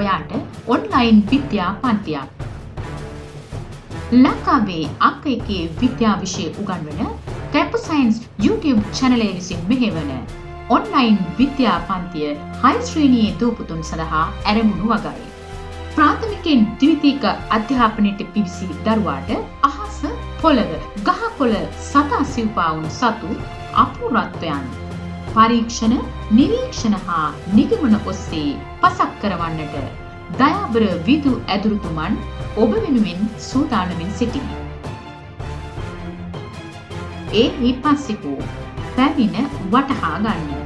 ඔයාට ඔන්ලයින් විද්‍යා පන්තියක්. ලංකාවේ අංක 1 විද්‍යා විෂය උගන්වන කැප් සයන්ස් YouTube channel විසින් මෙහෙවන ඔන්ලයින් විද්‍යා පන්තිය 6 ශ්‍රේණියේ දූපුතුන් සඳහා ආරම්භණු වගයි. ප්‍රාථමිකයෙන් ද්විතීක අධ්‍යාපනයට පිවිසි දරුවාට අහස පොළව ගහකොළ සතා සිව්පාවුන් සතු අපූර්වත්වයන් පරීක්ෂණ නිරීක්ෂණ හා නිගමන ඔස්සේ පසක් කරවන්නට දයාබර විදු ඇදුරුතුමන් ඔබ වෙනුවෙන් සූදානමින් සිටියි. ඒ පස්සිකෝ පැමිණ වටහා ගන්න.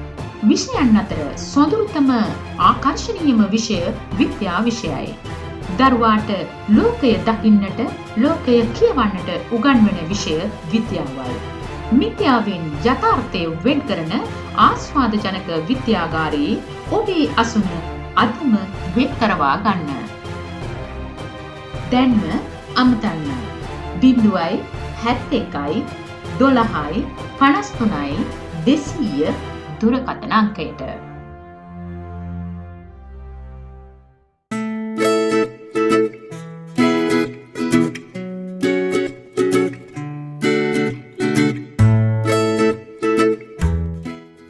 විෂයන් අතර සොඳුරුතම ආකර්ශනීයම විෂය විද්‍යා විෂයයි. දරුවාට ලෝකය දකින්නට ලෝකය කියවන්නට උගන්වන විෂය විද්‍යාවයි. මිත්‍යාවෙන් යථාර්ථය වෙන් කරන ආස්වාදජනක විද්‍යාගාරයේ ඔබේ අසුන අදම වෙන් කරවා ගන්න. දැන්ම අමතන්න 071 12 53 200 දුරකථන අංකයට.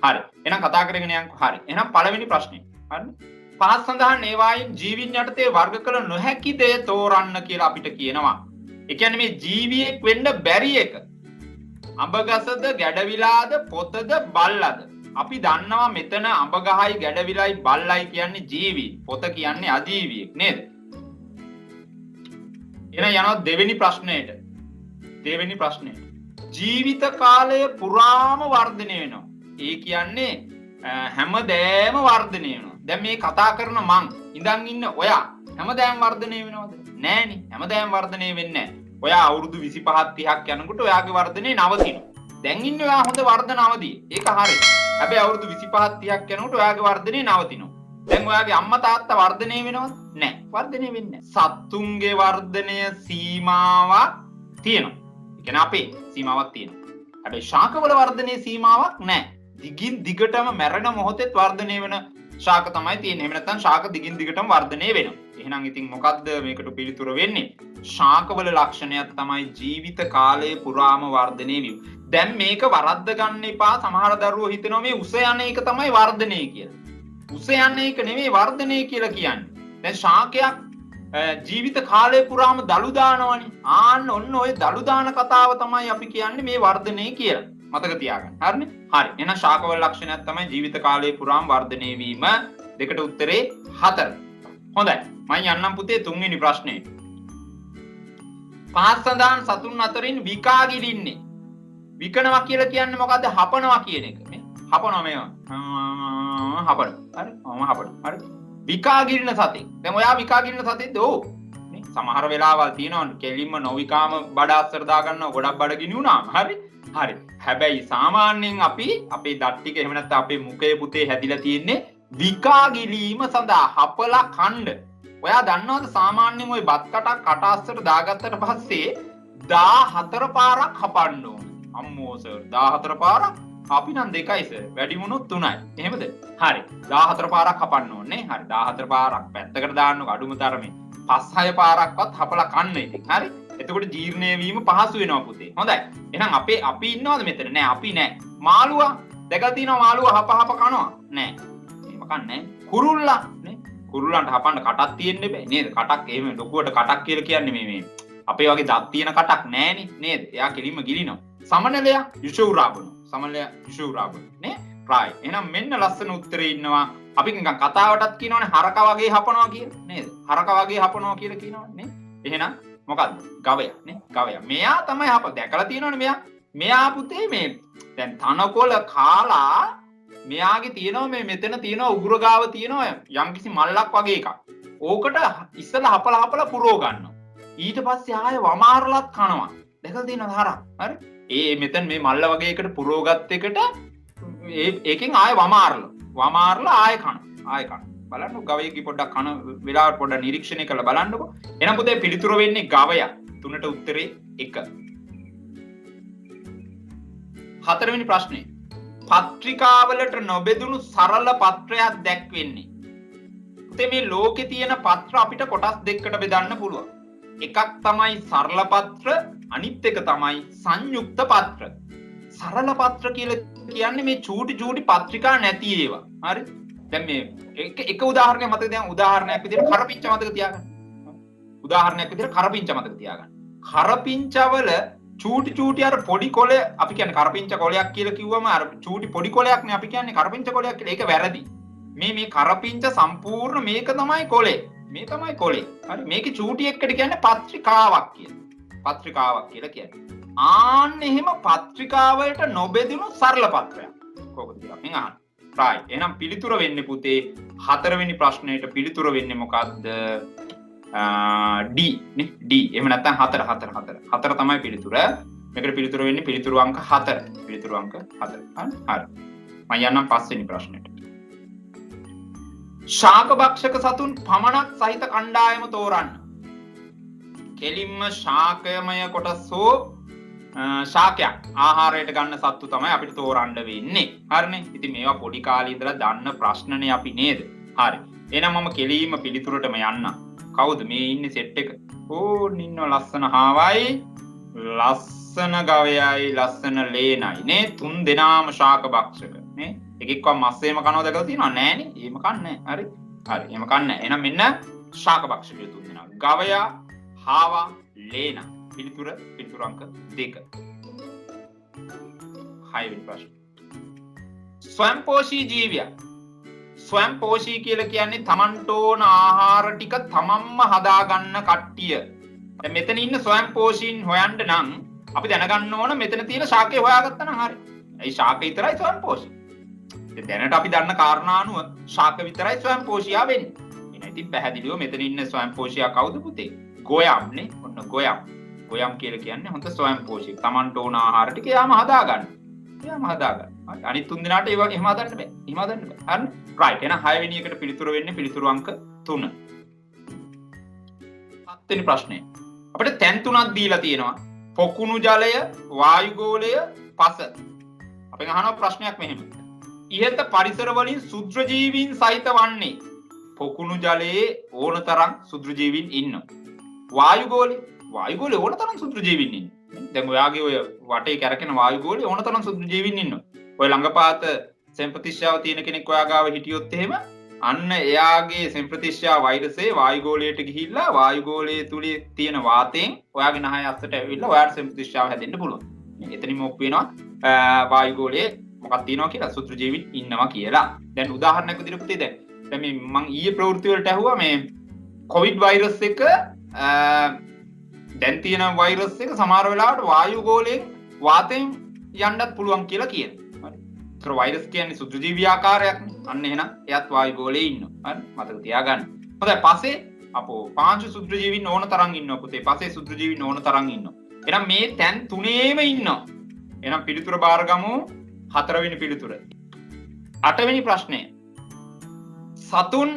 හරි. එහෙනම් කතා කරගෙන යන්කෝ. හරි. එහෙනම් පළවෙනි ප්‍රශ්නේ. හරිද? පහත් සඳහන් ඒවායින් ජීවීන් යටතේ වර්ග කළ නොහැකි දේ තෝරන්න කියලා අපිට කියනවා. ඒ කියන්නේ මේ ජීවියෙක් වෙන්න බැරි එක. අඹගසද, ගැඩවිලාද, පොතද, බල්ලද? අපි දන්නවා මෙතන අඹගහයි, ගැඩවිලයි, බල්ලයි කියන්නේ ජීවී. පොත කියන්නේ අජීවියෙක් නේද? එහෙනම් යනවා දෙවෙනි ප්‍රශ්නයට. දෙවෙනි ප්‍රශ්නයට. ජීවිත කාලය පුරාම වර්ධනය වෙනවා. ඒ කියන්නේ හැමදෑම වර්ධනය වෙනවා. දැන් මේ කතා කරන මං ඉඳන් ඉන්න ඔයා හැමදෑම වර්ධනය වෙනවද? නෑනේ. හැමදෑම වර්ධනය වෙන්නේ නෑ. ඔයා අවුරුදු 25ක් 30ක් යනකොට ඔයාගේ වර්ධනය නවතිනවා. දැන් ඉන්නේ ඔයා හොඳ වර්ධන අවධිය. ඒක හරි. හැබැයි අවුරුදු 25ක් 30ක් යනකොට ඔයාගේ වර්ධනය නවතිනවා. දැන් ඔයාගේ අම්මා තාත්තා වර්ධනය වෙනවද? නෑ. වර්ධනය වෙන්නේ නෑ. සත්තුන්ගේ වර්ධනය සීමාවක් තියෙනවා. ඒ කියන්නේ අපේ සීමාවක් තියෙනවා. හැබැයි ශාකවල වර්ධනයේ සීමාවක් නෑ. දිගින් දිගටම මැරෙන මොහොතේ වර්ධනය වෙන ශාක තමයි තියෙන්නේ. එහෙම නැත්නම් ශාක දිගින් දිගටම වර්ධනය වෙනවා. එහෙනම් ඉතින් මොකද්ද මේකට පිළිතුර වෙන්නේ? ශාකවල ලක්ෂණයක් තමයි ජීවිත කාලය පුරාම වර්ධනය වීම. දැන් මේක වරද්ද ගන්න එපා. සමහර දරුවෝ හිතනවා මේ උස යන එක තමයි වර්ධනය කියලා. උස යන එක නෙමෙයි වර්ධනය කියලා කියන්නේ. දැන් ශාකයක් ජීවිත කාලය පුරාම දලු දානවනේ. ආන්න ඔන්න ඔය දලු දාන කතාව තමයි අපි කියන්නේ මේ වර්ධනය කියලා. මතක තියාගන්න. හරිනේ? හරි. එහෙනම් ශාකවල ලක්ෂණයක් තමයි ජීවිත කාලය පුරාම වර්ධනය වීම. දෙකට උත්තරේ 4. හොඳයි. මම යන්නම් පුතේ තුන්වෙනි ප්‍රශ්නේ. පහත් සඳහන් සතුන් අතරින් විකා ගිලින්නේ. විකනවා කියලා කියන්නේ මොකද්ද? හපනවා කියන එක. නේ? හපනවා මේවා. හපන. හරි? හපන. හරි. විකා ගිලින සතෙක්. දැන් ඔයා විකා ගිලින සතෙක්ද? ඔව්. නේ? සමහර වෙලාවල් තියෙනවා කෙලින්ම නොවිකාම බඩ අස්සර දා ගන්නවා ගොඩක් බඩ ගිනි වුණාම. හරි? හරි. හැබැයි සාමාන්‍යයෙන් අපි අපේ දත් ටික එහෙම නැත්නම් අපේ මුඛයේ පුතේ හැදිලා තියෙන්නේ විකා ගිලීම සඳහා හපලා කණ්ඩ. ඔයා දන්නවද සාමාන්‍යයෙන් ওই බත් කටක් කට අස්සට දාගත්තට පස්සේ 14 පාරක් හපන්න ඕන. අම්මෝ සර් 14 පාරක්? අපි නම් 2යි සර්. වැඩි වුණොත් 3යි. එහෙමද? හරි. 14 පාරක් හපන්න ඕනේ. හරි. 14 පාරක් පැත්තකට දාන්නකො අඩුම තරමේ. 5-6 පාරක්වත් හපලා කන්න ඉතින්. හරි. එතකොට ජීර්ණය වීම පහසු වෙනවා පුතේ. හොඳයි. එහෙනම් අපි ඉන්නවද මෙතන? නෑ අපි නෑ. මාළුවා දැකලා තියෙනවා මාළුවා හප කනවා? නෑ. එහෙම කන්නේ. කුරුල්ලා නේ? කුරුල්ලන්ට හපන්න කටක් තියෙන්න බෑ නේද? කටක් එහෙම ලොකුවට කටක් කියලා කියන්නේ මේ අපේ වගේ දත් තියෙන කටක් නෑනේ නේද? එයා කෙලින්ම ගිලිනවා. සමනලයා යුෂුරාබුණු. සමනලයා යුෂුරාබුණු නේ? රයිට්. එහෙනම් මෙන්න ලස්සන උත්තරේ ඉන්නවා. අපි නිකන් කතාවටත් කියනවනේ හරක වගේ හපනවා කියලා නේද? හරක වගේ හපනවා කියලා කියනවනේ නේ? එහෙනම් මොකද්ද? ගවයා නේ? ගවයා. මෙයා තමයි හප. දැකලා තියෙනවනේ මෙයා. මෙයා පුතේ මේ දැන් තනකොළ කාලා මෙයාගේ තියෙනවා මේ මෙතන තියෙනවා උගුර ගාව තියෙනවා යම්කිසි මල්ලක් වගේ එකක්. ඕකට ඉස්සලා හපලා පුරව ගන්නවා. ඊට පස්සේ ආය වමාරලත් කනවා. දැකලා තියෙනවද හරක්? හරි? ඒ මෙතන මේ මල්ල වගේ එකට පුරවගත් එකට ඒකෙන් ආය වමාරලා ආය කන. බලන්න ගවයෙක්ගේ පොඩ්ඩක් කන වෙලාවට පොඩ්ඩක් නිරීක්ෂණය කරලා බලන්නකො. එහෙනම් පුතේ පිළිතුර වෙන්නේ ගවයා. 3ට උත්තරේ 1. 4 වෙනි ප්‍රශ්නේ. පත්‍රිකාවලට නොබෙදුණු සරල පත්‍රයක් දැක්වෙන්නේ. පුතේ මේ ලෝකේ තියෙන පත්‍ර අපිට කොටස් දෙකකට බෙදන්න පුළුවන්. එකක් තමයි සරල පත්‍ර, අනිත් එක තමයි සංයුක්ත පත්‍ර. සරල පත්‍ර කියලා කියන්නේ මේ චූටි චූටි පත්‍රිකා නැති ඒවා. හරි? දැන් මේ එක උදාහරණයක් මතක තියාගන්න. උදාහරණයක් විදිහට කරපිංච මතක තියාගන්න. උදාහරණයක් විදිහට කරපිංච මතක තියාගන්න. කරපිංචවල චූටි චූටි අර පොඩි කොළ අපි කියන්නේ කරපිංච කොළයක් කියලා කිව්වම අර චූටි පොඩි කොළයක්නේ අපි කියන්නේ කරපිංච කොළයක් කියලා. ඒක වැරදි. මේ කරපිංච සම්පූර්ණ මේක තමයි කොළේ. මේ තමයි කොළේ. හරි? මේකේ චූටි එක්කට කියන්නේ පත්‍රිකාවක් කියලා. පත්‍රිකාවක් කියලා කියන්නේ. ආන්න එහෙම පත්‍රිකාවලට නොබෙදුණු සරල පත්‍රයක්. කොහොමද කියලා මම අහන්න. right. එහෙනම් පිළිතුර වෙන්නේ පුතේ හතරවෙනි ප්‍රශ්නෙට පිළිතුර වෙන්නේ මොකද්ද? D නේ D. එහෙම නැත්නම් 4 තමයි පිළිතුර. මේකට පිළිතුර වෙන්නේ පිළිතුරු අංක 4. පිළිතුරු අංක 4. හරි. මම යන්නම් පස්වෙනි ප්‍රශ්නෙට. ශාකභක්ෂක සතුන් පමණක් සහිත කණ්ඩායම තෝරන්න. කෙලින්ම ශාකයමය කොටස් හෝ ශාකයක් ආහාරයට ගන්න සත්තු තමයි අපිට තෝරන්න වෙන්නේ. හරිනේ? ඉතින් මේවා පොඩි කාලේ ඉඳලා දන්න ප්‍රශ්නනේ අපි නේද? හරි. එහෙනම් මම කෙලින්ම පිළිතුරටම යන්නම්. කවුද මේ ඉන්නේ සෙට් එක? ඕන් ඉන්නව ලස්සන හාවයි, ලස්සන ගවයයි, ලස්සන ලේනයි නේ. තුන් දෙනාම ශාකභක්ෂක නේ. එකෙක්ව මස් එහෙම කනවා දැකලා තියෙනව නෑනේ. එහෙම කන්නේ නෑ. හරි. හරි. එහෙම කන්නේ නෑ. එහෙනම් මෙන්න ශාකභක්ෂකයෝ තුන් දෙනා. ගවයා, හාවා, ලේනා. පිළිතුර අංක 2. 6 වෙනි ප්‍රශ්න. ස්වයංපෝෂී ජීවියා. ස්වයංපෝෂී කියලා කියන්නේ තමන්ට ඕන ආහාර ටික තමන්ම හදාගන්න කට්ටිය. දැන් මෙතන ඉන්න ස්වයංපෝෂීන් හොයන්න නම් අපි දැනගන්න ඕන මෙතන තියෙන ශාකය හොයාගත්තා නම් හරි. ඒ ශාක විතරයි ස්වයංපෝෂී. දැනට අපි දන්න කාරණා අනුව ශාක විතරයි ස්වයංපෝෂියා වෙන්නේ. එහෙනම් ඉතින් පැහැදිලිව මෙතන ඉන්න ස්වයංපෝෂියා කවුද පුතේ? ගොයම් නේ. ඔන්න ගොයම්. ගොයම් කියලා කියන්නේ හොඳ ස්වයංපෝෂී. තමන්ට ඕන ආහාර ටික යාම හදාගන්න. අනිත් තුන් දෙනාට ඒව එහෙම හදන්න බෑ. එහෙම හදන්න බෑ. හරි? right. එහෙනම් 6 වෙනි එකට පිළිතුර වෙන්නේ පිළිතුරු අංක 3. 7 වෙනි ප්‍රශ්නේ. අපිට තැන් තුනක් දීලා තියෙනවා. පොකුණු ජලය, වායුගෝලය, පස. අපෙන් අහනවා ප්‍රශ්නයක් මෙහෙම. ඉහත පරිසර වලින් ශුද්‍ර ජීවීන් සහිත වන්නේ පොකුණු ජලයේ ඕනතරම් ශුද්‍ර ජීවීන් ඉන්නවා. වායුගෝලයේ ඕනතරම් ශුද්‍ර ජීවීන් ඉන්නවා. දැන් ඔයාගේ ඔය වටේ කැරකෙන වායුගෝලයේ ඕනතරම් ශුද්‍ර ජීවීන් ඉන්නවා. ඔය ළඟපාත සෙම්ප්‍රතිශ්‍යාව තියෙන කෙනෙක් ඔයා ගාව හිටියොත් එහෙම අන්න එයාගේ සෙම්ප්‍රතිශ්‍යා වෛරසය වායුගෝලයට ගිහිල්ලා වායුගෝලයේ තුලේ තියෙන වාතයෙන් ඔයාගේ නහය අස්සට ඇවිල්ලා ඔයාට සෙම්ප්‍රතිශ්‍යාව හැදෙන්න පුළුවන්. එතනින්ම ඔප් වෙනවා වායුගෝලයේ මොකක්ද තියෙනවා කියලා සුත්‍ර ජීවීන් ඉන්නවා කියලා. දැන් උදාහරණයක් විදිහට පුතේ දැන් මේ මම ඊයේ ප්‍රවෘත්ති වලට ඇහුවා මේ කොවිඩ් වෛරස් එක දැන් තියෙන වෛරස් එක සමහර වෙලාවට වායුගෝලයෙන් වාතයෙන් යන්නත් පුළුවන් කියලා කියනවා. හරි. ඒතර වෛරස් කියන්නේ සුත්‍ර ජීවී ආකාරයක්නේ. අන්න එහෙනම් එයත් වායුගෝලයේ ඉන්නවා. හරි. මතක තියාගන්න. හොඳයි පස්සේ අපෝ පාංචු සුත්‍ර ජීවීන් ඕන තරම් ඉන්නවා පුතේ. පස්සේ සුත්‍ර ජීවීන් ඕන තරම් ඉන්නවා. එහෙනම් මේ තැන් තුනේම ඉන්නවා. එහෙනම් පිළිතුර බාර ගමු. 4 වෙනි පිළිතුර. 8 වෙනි ප්‍රශ්නය. සතුන්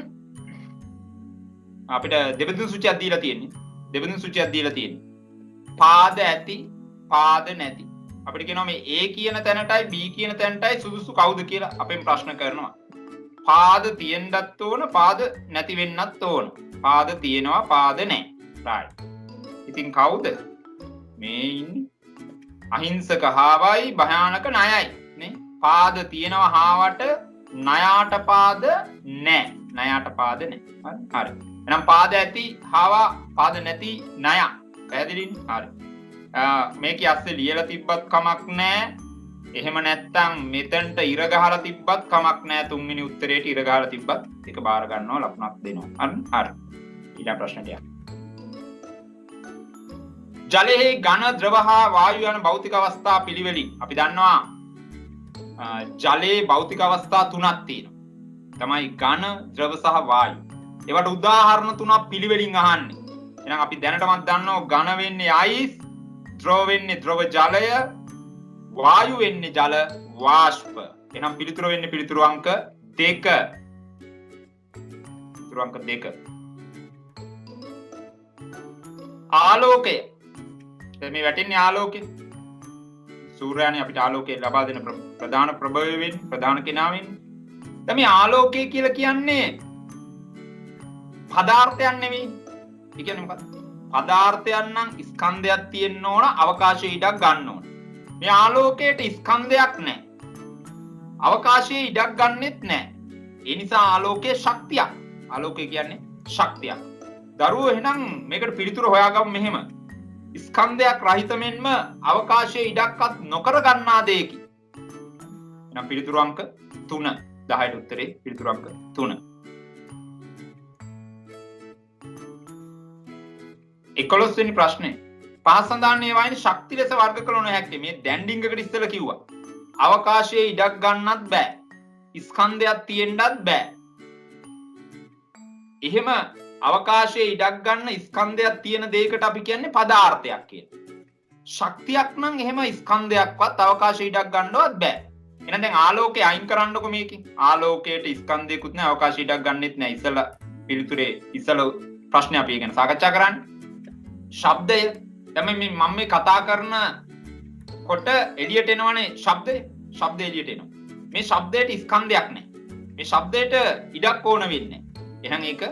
අපිට දෙබඳුන් සූචියක් දීලා තියෙන්නේ. පාද ඇති, පාද නැති. අපිට කියනවා මේ A කියන තැනටයි B කියන තැනටයි සුදුසු කවුද කියලා අපෙන් ප්‍රශ්න කරනවා. පාද තියෙන්නත් ඕන, පාද නැති වෙන්නත් ඕන. පාද තියෙනවා, පාද නැහැ. right. ඉතින් කවුද? මේ ඉන්නේ අහිංසක හාවයි භයානක ණයයි. පාද තියෙනවා හාවට ණයාට පාද නැහැ. හරි. එහෙනම් පාද ඇති හාවා පාද නැති ණය. පැහැදිලිනේ? හරි. මේකේ ඇස්සේ ලියලා තිබ්බත් කමක් නැහැ. එහෙම නැත්නම් මෙතනට ඉර ගහලා තිබ්බත් කමක් නැහැ. තුන්වෙනි උත්තරේට ඉර ගහලා තිබ්බත් ඒක බාර ගන්නවා ලකුණක් දෙනවා. හරි. ඊළඟ ප්‍රශ්නට යන්න. ජලයේ ඝන ද්‍රව හා වායු යන භෞතික අවස්ථා පිළිවෙලින් අපි දන්නවා ජලයේ භෞතික අවස්ථා තුනක් තියෙනවා. තමයි ඝන, ද්‍රව සහ වායු. ඒවට උදාහරණ තුනක් පිළිවෙලින් අහන්නේ. එහෙනම් අපි දැනටමත් දන්නවා ඝන වෙන්නේ අයිස්, ද්‍රව වෙන්නේ ද්‍රව ජලය, වායු වෙන්නේ ජල වාෂ්ප. එහෙනම් පිළිතුර වෙන්නේ පිළිතුරු අංක 2. පිළිතුරු අංක 2. ආලෝකය. දැන් මේ වැටෙන්නේ ආලෝකය. සූර්යයානේ අපිට ආලෝකය ලබා දෙන ප්‍රධාන ප්‍රභවය වෙන්නේ, ප්‍රධාන කෙනා වෙන්නේ. දැන් මේ ආලෝකය කියලා කියන්නේ පදාර්ථයක් නෙවෙයි. ඒ කියන්නේ මොකක්ද? පදාර්ථයක් නම් ස්කන්ධයක් තියෙන්න ඕන, අවකාශයේ ඉඩක් ගන්න ඕන. මේ ආලෝකයට ස්කන්ධයක් නැහැ. අවකාශයේ ඉඩක් ගන්නෙත් නැහැ. ඒ නිසා ආලෝකයේ ශක්තියක්. ආලෝකය කියන්නේ ශක්තියක්. දරුවෝ එහෙනම් මේකට පිළිතුර හොයාගමු මෙහෙම. ස්කන්ධයක් රහිත මෙන්ම අවකාශයේ ඉඩක්වත් නොකර ගන්නා දෙයකි. එහෙනම් පිළිතුරු අංක 3. 10ට උත්තරේ පිළිතුරු අංක 3. 11 වෙනි ප්‍රශ්නේ. පහ සඳහන් ඒවායින් ශක්ති ලෙස වර්ග කළ නොහැක්කේ. මේ දැන්ඩින්ගකට ඉස්සෙල්ලා කිව්වා. අවකාශයේ ඉඩක් ගන්නත් බෑ. ස්කන්ධයක් තියෙන්නත් බෑ. එහෙම අවකාශයේ ඉඩක් ගන්න ස්කන්ධයක් තියෙන දෙයකට අපි කියන්නේ පදාර්ථයක් කියලා. ශක්තියක් නම් එහෙම ස්කන්ධයක්වත් අවකාශයේ ඉඩක් ගන්නවත් බෑ. එහෙනම් දැන් ආලෝකය අයින් කරන්නකො මේකෙන්. ආලෝකයට ස්කන්ධයකුත් නැහැ, අවකාශයේ ඉඩක් ගන්නෙත් නැහැ. ඉස්සලා පිළිතුරේ ඉස්සලා ප්‍රශ්නේ අපි ගැන සාකච්ඡා කරන්නේ. ශබ්දය. දැන් මම මේ කතා කරන කොට එළියට එනවනේ ශබ්දය. ශබ්දය එළියට එනවා. මේ ශබ්දයට ස්කන්ධයක් නැහැ. මේ ශබ්දයට ඉඩක් ඕන වෙන්නේ. එහෙනම් ඒක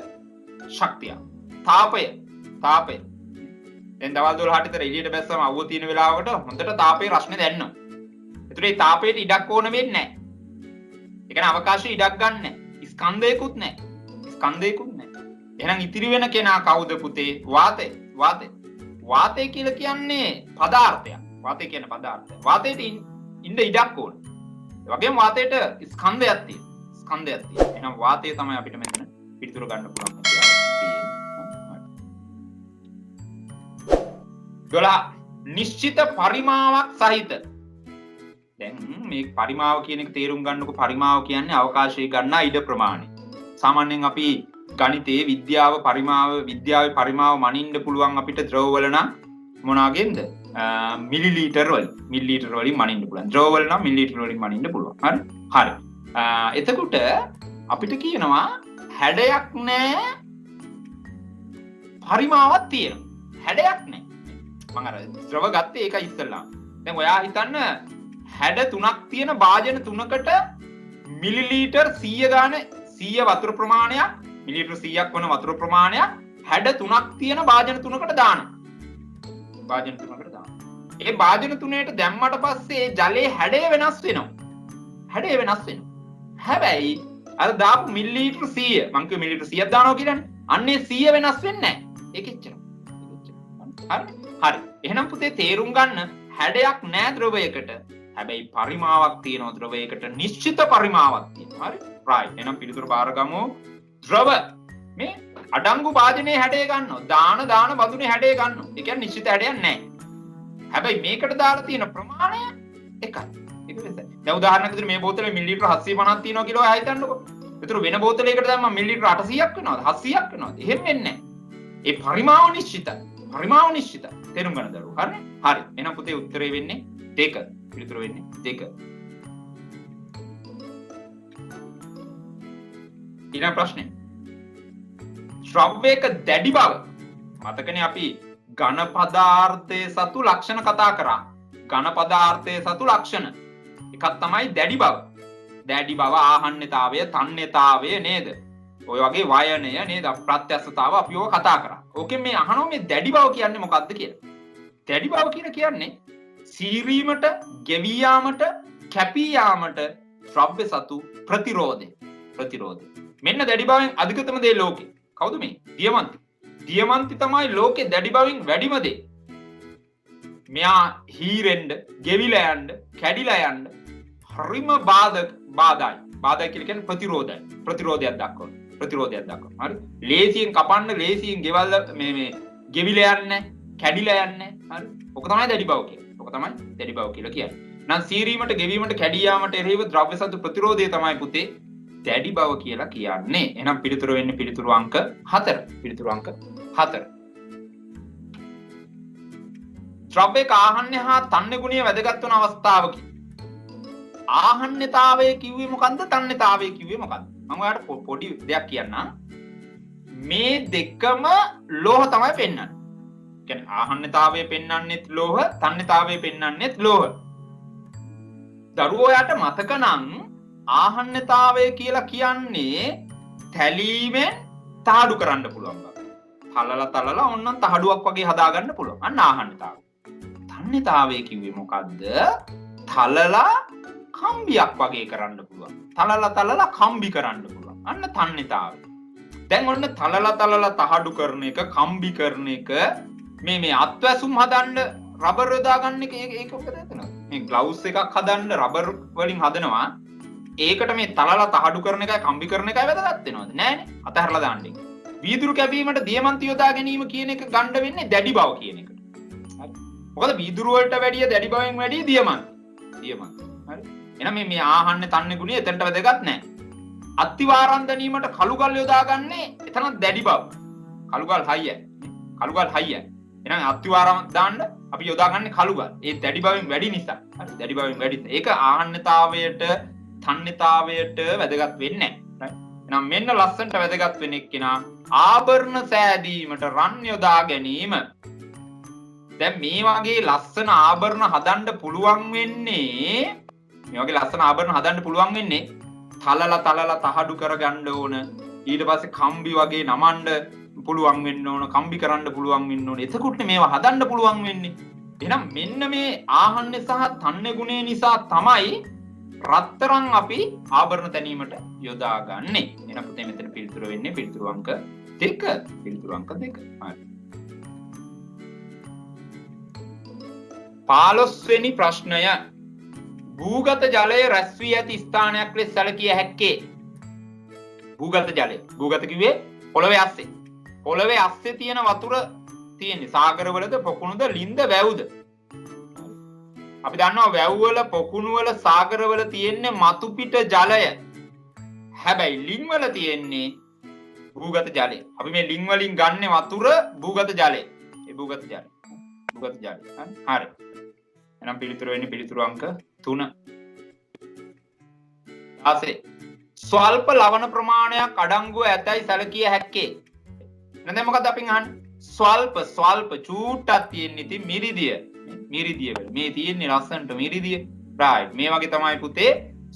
ශක්තිය. තාපය. තාපය. දැන් දවල් 12ට විතර එළියට බැස්සම අවුව තියෙන වෙලාවකට හොඳට තාපයේ රස්නේ දැනෙනවා. ඒතර ඒ තාපයට ඉඩක් ඕන වෙන්නේ නැහැ. ඒ කියන්නේ අවකාශයේ ඉඩක් ගන්න නැහැ. ස්කන්ධයකුත් නැහැ. ස්කන්ධයකුත් නැහැ. එහෙනම් ඉතිරි වෙන කෙනා කවුද පුතේ? වාතය. වාතය. වාතය කියලා කියන්නේ පදාර්ථයක්. වාතය කියන්නේ පදාර්ථයක්. වාතයට ඉන්න ඉඩක් ඕන. ඒ වගේම වාතයට ස්කන්ධයක් තියෙනවා. ස්කන්ධයක් තියෙනවා. එහෙනම් වාතය තමයි අපිට මෙතන පිළිතුර ගන්න පුළුවන්. 12 නිශ්චිත පරිමාවක් සහිත. දැන් මේ පරිමාව කියන එක තේරුම් ගන්නකො. පරිමාව කියන්නේ අවකාශයේ ගන්න ඉඩ ප්‍රමාණය. සාමාන්‍යයෙන් අපි ගණිතයේ විද්‍යාවේ පරිමාව මනින්න පුළුවන් අපිට ද්‍රව වල නම් මොනවාගෙන්ද? මිලිලීටර් වලින් මනින්න පුළුවන්. ද්‍රව වල නම් මිලිලීටර් වලින් මනින්න පුළුවන්. හරි. එතකොට අපිට කියනවා හැඩයක් නැහැ, පරිමාවක් තියෙනවා. හැඩයක් නැහැ. මම අර ද්‍රව ගත්තේ ඒක ඉස්සෙල්ලා. දැන් ඔයා හිතන්න හැඩ තුනක් තියෙන භාජන තුනකට මිලිලීටර් 100 ගාන 100 වතුර ප්‍රමාණයක්, මිලිලීටර් 100ක් වන වතුර ප්‍රමාණයක් හැඩ තුනක් තියෙන භාජන තුනකට දානවා. භාජන තුනකට දානවා. ඒ භාජන තුනේට දැම්මට පස්සේ ජලයේ හැඩය වෙනස් වෙනවා. හැඩය වෙනස් වෙනවා. හැබැයි අර දාපු මිලිලීටර් 100 මං කිව්ව මිලිලීටර් 100ක් දානවා කියලානේ. අන්නේ 100 වෙනස් වෙන්නේ නැහැ. ඒක එච්චර. හරි. එහෙනම් පුතේ තේරුම් ගන්න හැඩයක් නැහැ ද්‍රවයකට. හැබැයි පරිමාවක් තියෙනවා ද්‍රවයකට. නිශ්චිත පරිමාවක් තියෙනවා. හරි. right. එහෙනම් පිළිතුර බාරගමු. ද්‍රව මේ අඩංගු භාජනයේ හැඩය ගන්නවා. දාන බඳුනේ හැඩය ගන්නවා. ඒ කියන්නේ නිශ්චිත හැඩයක් නැහැ. හැබැයි මේකට දාලා තියෙන ප්‍රමාණය එකයි. ඒක නිසා. දැන් උදාහරණයක් විදිහට මේ බෝතලේ මිලිලීටර් 750ක් තියෙනවා කියලා ඔයා හිතන්නකෝ. ඒතර වෙන බෝතලයකට දැම්මම මිලිලීටර් 800ක් වෙනවද? 700ක් වෙනවද? එහෙම වෙන්නේ නැහැ. ඒ පරිමාව නිශ්චිතයි. පරිමාව නිශ්චිතයි. තේරුම් ගන්න දරුවෝ. හරිනේ? හරි. එහෙනම් පුතේ උත්තරේ වෙන්නේ 2. පිළිතුර වෙන්නේ 2. ඊළඟ ප්‍රශ්නේ. ශ්‍රව්‍යක දැඩි බව. මතකනේ අපි ඝන පදාර්ථයේ සතු ලක්ෂණ කතා කරා. ඝන පදාර්ථයේ සතු ලක්ෂණ. එකක් තමයි දැඩි බව. දැඩි බව, ආහන්නතාවය, තන්නතාවය නේද? ඔය වගේ වයනය නේද? ප්‍රත්‍යස්ථතාව අපි ඔය කතා කරා. ඕකෙන් මේ අහනවා මේ දැඩි බව කියන්නේ මොකක්ද කියලා. දැඩි බව කියන්නේ සීරීමට, ගෙවී යාමට, කැපී යාමට ශ්‍රව්‍ය සතු ප්‍රතිරෝධය. මෙන්න දැඩි බවෙන් අධිකතම දේ ලෝකේ. කවුද මේ? දියමන්ති. දියමන්ති තමයි ලෝකේ දැඩි බවින් වැඩිම දේ. මෙයා හීරෙන්න, ගෙවිලා යන්න, කැඩිලා යන්න හරිම බාධායි. බාධා කියන්නේ ප්‍රතිරෝධයක් දක්වන. හරි. ලේසියෙන් කපන්න, ලේසියෙන් ගෙවල් මේ ගෙවිලා යන්නේ, කැඩිලා යන්නේ. හරි. ඔක තමයි දැඩි බව කියලා කියන්නේ. නම් සීරීමට, ගෙවීමට, කැඩී යාමට එරෙහිව ද්‍රව්‍ය සතු ප්‍රතිරෝධය තමයි පුතේ දැඩි බව කියලා කියන්නේ. එහෙනම් පිළිතුර වෙන්නේ පිළිතුරු අංක 4. ද්‍රව්‍යක ආහන්න හා තන්න ගුණය වැදගත් වන අවස්ථාවකි. ආහන්නතාවය කිව්වේ මොකද්ද? තන්නතාවය කිව්වේ මොකද්ද? මම ඔයාලට පොඩි දෙයක් කියන්නම්. මේ දෙකම ලෝහ තමයි පෙන්වන්නේ. කියන්නේ ආහන්නතාවය පෙන්වන්නෙත් ලෝහ, තන්නතාවය පෙන්වන්නෙත් ලෝහ. දරුවෝ යාට මතක නම් ආහන්නතාවය කියලා කියන්නේ තැලීමෙන් තහඩු කරන්න පුළුවන් බව. තලලා ඔන්නම් තහඩුවක් වගේ හදාගන්න පුළුවන්. අන්න ආහන්නතාවය. තන්නතාවය කිව්වේ මොකද්ද? තලලා කම්බියක් වගේ කරන්න පුළුවන්. තලලා කම්බි කරන්න පුළුවන්. අන්න තන්නතාවය. දැන් ඔන්න තලලා තහඩු කරන එක, කම්බි කරන එක, මේ අත්වැසුම් හදන්න රබර් යොදා ගන්න එක ඒක මොකද එතන? මේ ග්ලව්ස් එකක් හදන්න රබර් වලින් හදනවා. ඒකට මේ තලලා තහඩු කරන එකයි කම්බි කරන එකයි වැදගත් වෙනවද? නෑනේ. අතහැරලා දාන්න. වීදුරු කැපීමට දියමන්ති යොදා ගැනීම කියන එක ගන්න වෙන්නේ දැඩි බව කියන එකට. හරි. මොකද වීදුරු වලට වැඩිය දැඩි බවෙන් වැඩිය දියමන්ති. හරි. එහෙනම් මේ ආහන්නේ තන්නේ ගුණය එතනට වැදගත් නෑ. අත්තිවාරම් දැනීමට කළුගල් යොදාගන්නේ එතන දැඩි බව. කළුගල් හයිය. එහෙනම් අත්තිවාරම් දාන්න අපි යොදාගන්නේ කළුගල්. ඒ දැඩි බවෙන් වැඩි නිසා. හරි. දැඩි බවෙන් වැඩි. ඒක ආහන්නතාවයට, තන්නතාවයට වැදගත් වෙන්නේ නැහැ. එහෙනම් මෙන්න ලස්සනට වැදගත් වෙන එක්කෙනා ආභරණ සෑදීමට රන් යොදා ගැනීම. දැන් මේ වගේ ලස්සන ආභරණ හදන්න පුළුවන් වෙන්නේ තලලා තහඩු කරගන්න ඕන. ඊට පස්සේ කම්බි වගේ නමන්න පුළුවන් වෙන්න ඕන. කම්බි කරන්න පුළුවන් වෙන්න ඕන. එතකොට මේවා හදන්න පුළුවන් වෙන්නේ. එහෙනම් මෙන්න මේ ආහන්නේ සහ තන්නේ ගුණය නිසා තමයි රත්තරන් අපි ආභරණ තැනීමට යොදාගන්නේ. එහෙනම් පුතේ මෙතන පිළිතුර වෙන්නේ පිළිතුරු අංක 2. පිළිතුරු අංක 2. හරි. 15 වෙනි ප්‍රශ්නය. භූගත ජලය රැස් වී ඇති ස්ථානයක් ලෙස සැලකිය හැක්කේ. භූගත ජලය. භූගත කිව්වේ පොළවේ අස්සේ. පොළවේ අස්සේ තියෙන වතුර තියෙන්නේ සාගරවලද, පොකුණුද, ලින්ද, වැව්ද? අපි දන්නවා වැව් වල, පොකුණු වල, සාගරවල තියෙන්නේ මතු පිට ජලය. හැබැයි ලිං වල තියෙන්නේ භූගත ජලය. අපි මේ ලිං වලින් ගන්න වතුර භූගත ජලය. ඒ භූගත ජලය. හරි. එහෙනම් පිළිතුර වෙන්නේ පිළිතුරු අංක 3. 16. ස්වල්ප ලවණ ප්‍රමාණයක් අඩංගුව ඇතැයි සැලකිය හැක්කේ. දැන් මොකද අපි අහන්නේ? ස්වල්ප චූට්ටක් තියෙන ඉතින් මිරිදිය. මේ තියෙන්නේ ලස්සනට මිරිදිය. රයිට්. මේ වගේ තමයි පුතේ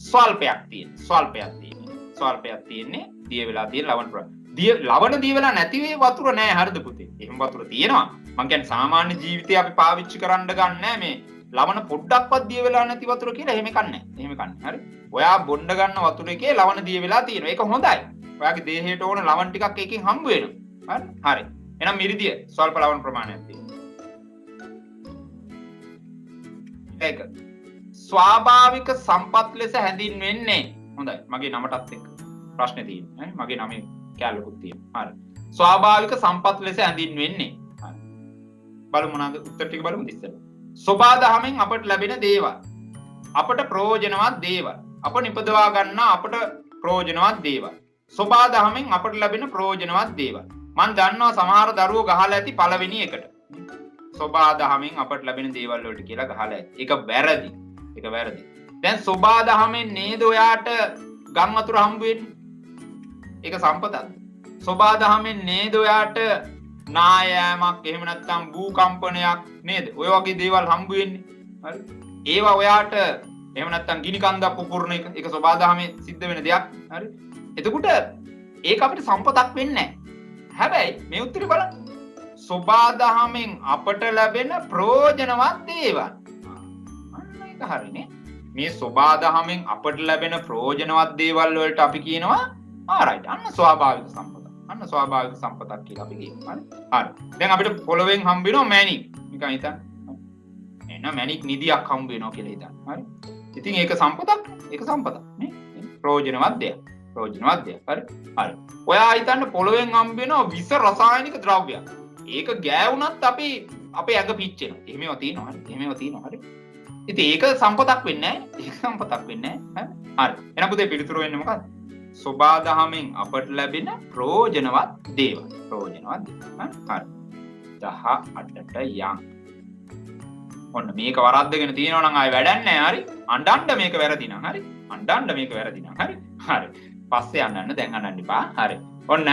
ස්වල්පයක් තියෙන්නේ. දිය වෙලා තියෙන ලවණ ප්‍රමාණය. ලවණ දිය වෙලා නැති වේ වතුර නෑ. හරිද පුතේ? එහෙම වතුර තියෙනවා. මං කියන්නේ සාමාන්‍ය ජීවිතේ අපි පාවිච්චි කරන්න ගන්නෑ මේ ලවණ පොඩ්ඩක්වත් දිය වෙලා නැති වතුර කියලා. එහෙම කන්නේ. හරි. ඔයා බොණ්ඩ ගන්න වතුර එකේ ලවණ දිය වෙලා තියෙනවා. ඒක හොඳයි. ඔයාගේ දේහයට ඕන ලවණ ටිකක් එකකින් හම්බ වෙනවා. හරි. එහෙනම් මිරිදිය ස්වල්ප ලවණ ප්‍රමාණයක් තියෙනවා. ඒක ස්වාභාවික සම්පත් ලෙස හැඳින්වෙන්නේ. හොඳයි. මගේ නමටත් එක්ක ප්‍රශ්නේ තියෙනවා. මගේ නමේ කැලකුත් තියෙනවා. හරි. ස්වාභාවික සම්පත් ලෙස හැඳින්වෙන්නේ. හරි. බලමු මොනවාද උත්තර ටික බලමු ඉස්සෙල්ලා. සෝබාදහමෙන් අපට ලැබෙන දේවල්. අපට ප්‍රයෝජනවත් දේවල්. අප නිපදවා ගන්නා අපට ප්‍රයෝජනවත් දේවල්. සෝබාදහමෙන් අපට ලැබෙන ප්‍රයෝජනවත් දේවල්. මම දන්නවා සමහර දරුවෝ ගහලා ඇති පළවෙනි එකට. සෝබාදහමෙන් අපට ලැබෙන දේවල් වලට කියලා ගහලා ඇති. ඒක වැරදි. දැන් සෝබාදහමෙන් නේද ඔයාට ගම් වතුර හම්බ වෙන්නේ? ඒක සම්පතක්ද? සෝබාදහමෙන් නේද ඔයාට නායෑමක් එහෙම නැත්නම් භූකම්පනයක් නේද? ඔය වගේ දේවල් හම්බ වෙන්නේ. හරි. ඒවා ඔයාට එහෙම නැත්නම් ගිනි කන්දක් පුපුරන එක ඒක සෝබාදහමේ සිද්ධ වෙන දෙයක්. හරි. එතකොට ඒක අපිට සම්පතක් වෙන්නේ නැහැ. හැබැයි මේ උත්තරේ බලන්න. සෝබාදහමෙන් අපට ලැබෙන ප්‍රයෝජනවත් දේවල්. අන්න ඒක හරිනේ. මේ සෝබාදහමෙන් අපට ලැබෙන ප්‍රයෝජනවත් දේවල් වලට අපි කියනවා ආරයිට්. අන්න ස්වාභාවික සම්පත. අන්න ස්වාභාවික සම්පතක් කියලා අපි කියනවා. හරි. දැන් අපිට පොළවෙන් හම්බ වෙනවා මැණික්. නිකන් හිතන්න. එන මැණික් නිදියක් හම්බ වෙනවා කියලා හිතන්න. හරි. ඉතින් ඒක සම්පතක්. නේ? ප්‍රයෝජනවත් දෙයක්. හරි. ඔයා හිතන්න පොළවෙන් හම්බ වෙනවා විස රසායනික ද්‍රව්‍යයක්. ඒක ගෑවුනත් අපි අපේ ඇඟ පිච්චෙනවා. එහෙමව තියෙනවා. හරි. ඉතින් ඒක සම්පතක් වෙන්නේ නැහැ. හරි. එහෙනම් පුතේ පිළිතුර වෙන්නේ මොකක්ද? සෝබාදහමෙන් අපට ලැබෙන ප්‍රයෝජනවත් දේවල්. හරි. 18ට යම්. ඔන්න මේක වරද්දගෙන තියෙනවා නම් ආයෙ වැඩක් නැහැ. හරි. අඬන්න මේක වැරදි නම්. හරි. හරි. පස්සේ අඬන්න දැන් අඬන්න එපා. හරි. ඔන්න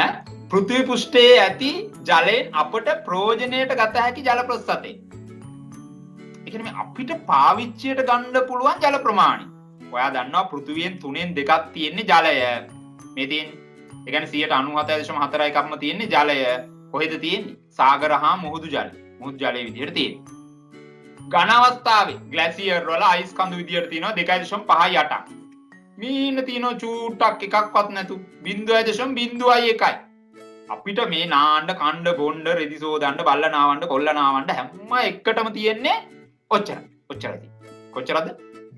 පෘථිවි පෘෂ්ඨයේ ඇති ජලයෙන් අපට ප්‍රයෝජනයට ගත හැකි ජල ප්‍රස්ථතේ. ඒ කියන්නේ අපිට පාවිච්චියට ගන්න පුළුවන් ජල ප්‍රමාණය. ඔයා දන්නවා පෘථිවියෙන් 3න් 2ක් තියෙන්නේ ජලය. මේ තියෙන්නේ ඒ කියන්නේ 97.41%ක්ම තියෙන්නේ ජලය. කොහෙද තියෙන්නේ? සාගර හා මුහුදු ජලය. මුහුදු ජලයේ විදිහට තියෙන්නේ. ඝන අවස්ථාවේ ග්ලැසියර් වල අයිස් කඳු විදිහට තියෙනවා 2.58ක්. මීන තියෙනවා චූට්ටක් එකක්වත් නැතු 0.01යි. අපිට මේ නාන්න කණ්ඩ බොණ්ඩ රෙදි සෝදන්න බල්ල නාවන්න කොල්ල නාවන්න හැම එකටම තියෙන්නේ ඔච්චරයි. ඔච්චරයි. කොච්චරද?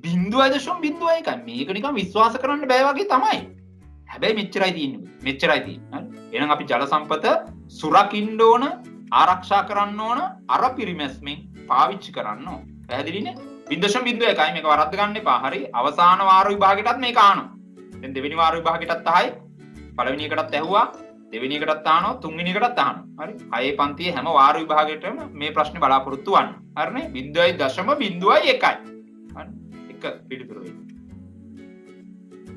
0.01යි. මේක නිකන් විශ්වාස කරන්න බෑ වගේ තමයි. හැබැයි මෙච්චරයි තියෙන්නේ. මෙච්චරයි තියෙන්නේ. හරි. එහෙනම් අපි ජල සම්පත සුරකින්න ඕන, ආරක්ෂා කරන්න ඕන, අර පිරිමැස්මෙන් පාවිච්චි කරන්න ඕන. පැහැදිලිනේ? 0.01යි මේක වරද්ද ගන්න එපා. හරි. අවසාන වාර විභාගෙටත් මේක ආනවා. දැන් දෙවෙනි වාර විභාගෙටත් අහයි. පළවෙනි එකටත් ඇහුවා. දෙවෙනි එකටත් අහනවා. තුන්වෙනි එකටත් අහනවා. හරි. හයේ පන්තියේ හැම වාර විභාගෙටම මේ ප්‍රශ්නේ බලාපොරොත්තු වන්න. හරිනේ? 0.01යි. හරි. එක පිළිතුරු වෙයි.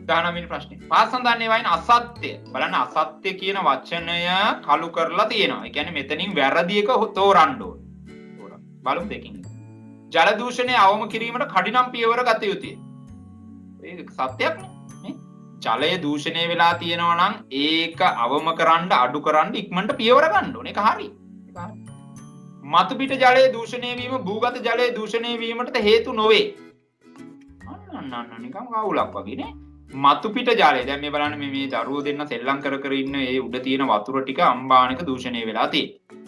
19 වෙනි ප්‍රශ්නේ. පාසන්දන්නේ වයින් අසත්‍ය. බලන්න අසත්‍ය කියන වචනය කළු කරලා තියෙනවා. ඒ කියන්නේ මෙතනින් වැරදි එක තෝරන්න ඕන. බලමු දෙකින්. ජල දූෂණය අවම කිරීමට කඩිනම් පියවර ගත යුතුය. ඒක සත්‍යයක් නේ. ජලය දූෂණය වෙලා තියෙනවා නම් ඒක අවම කරන්න අඩු කරන්න ඉක්මනට පියවර ගන්න ඕනේ. ඒක හරි. ඒක හරි. මතු පිට ජලයේ දූෂණය වීම භූගත ජලයේ දූෂණය වීමට හේතු නොවේ. අන්න නිකන් අවුලක් වගේ නේ. මතු පිට ජලය දැන් මේ බලන්න මේ දරුවෝ දෙන්න සෙල්ලම් කර කර ඉන්න ඒ උඩ තියෙන වතුර ටික අම්බානික දූෂණය වෙලා තියෙන්නේ.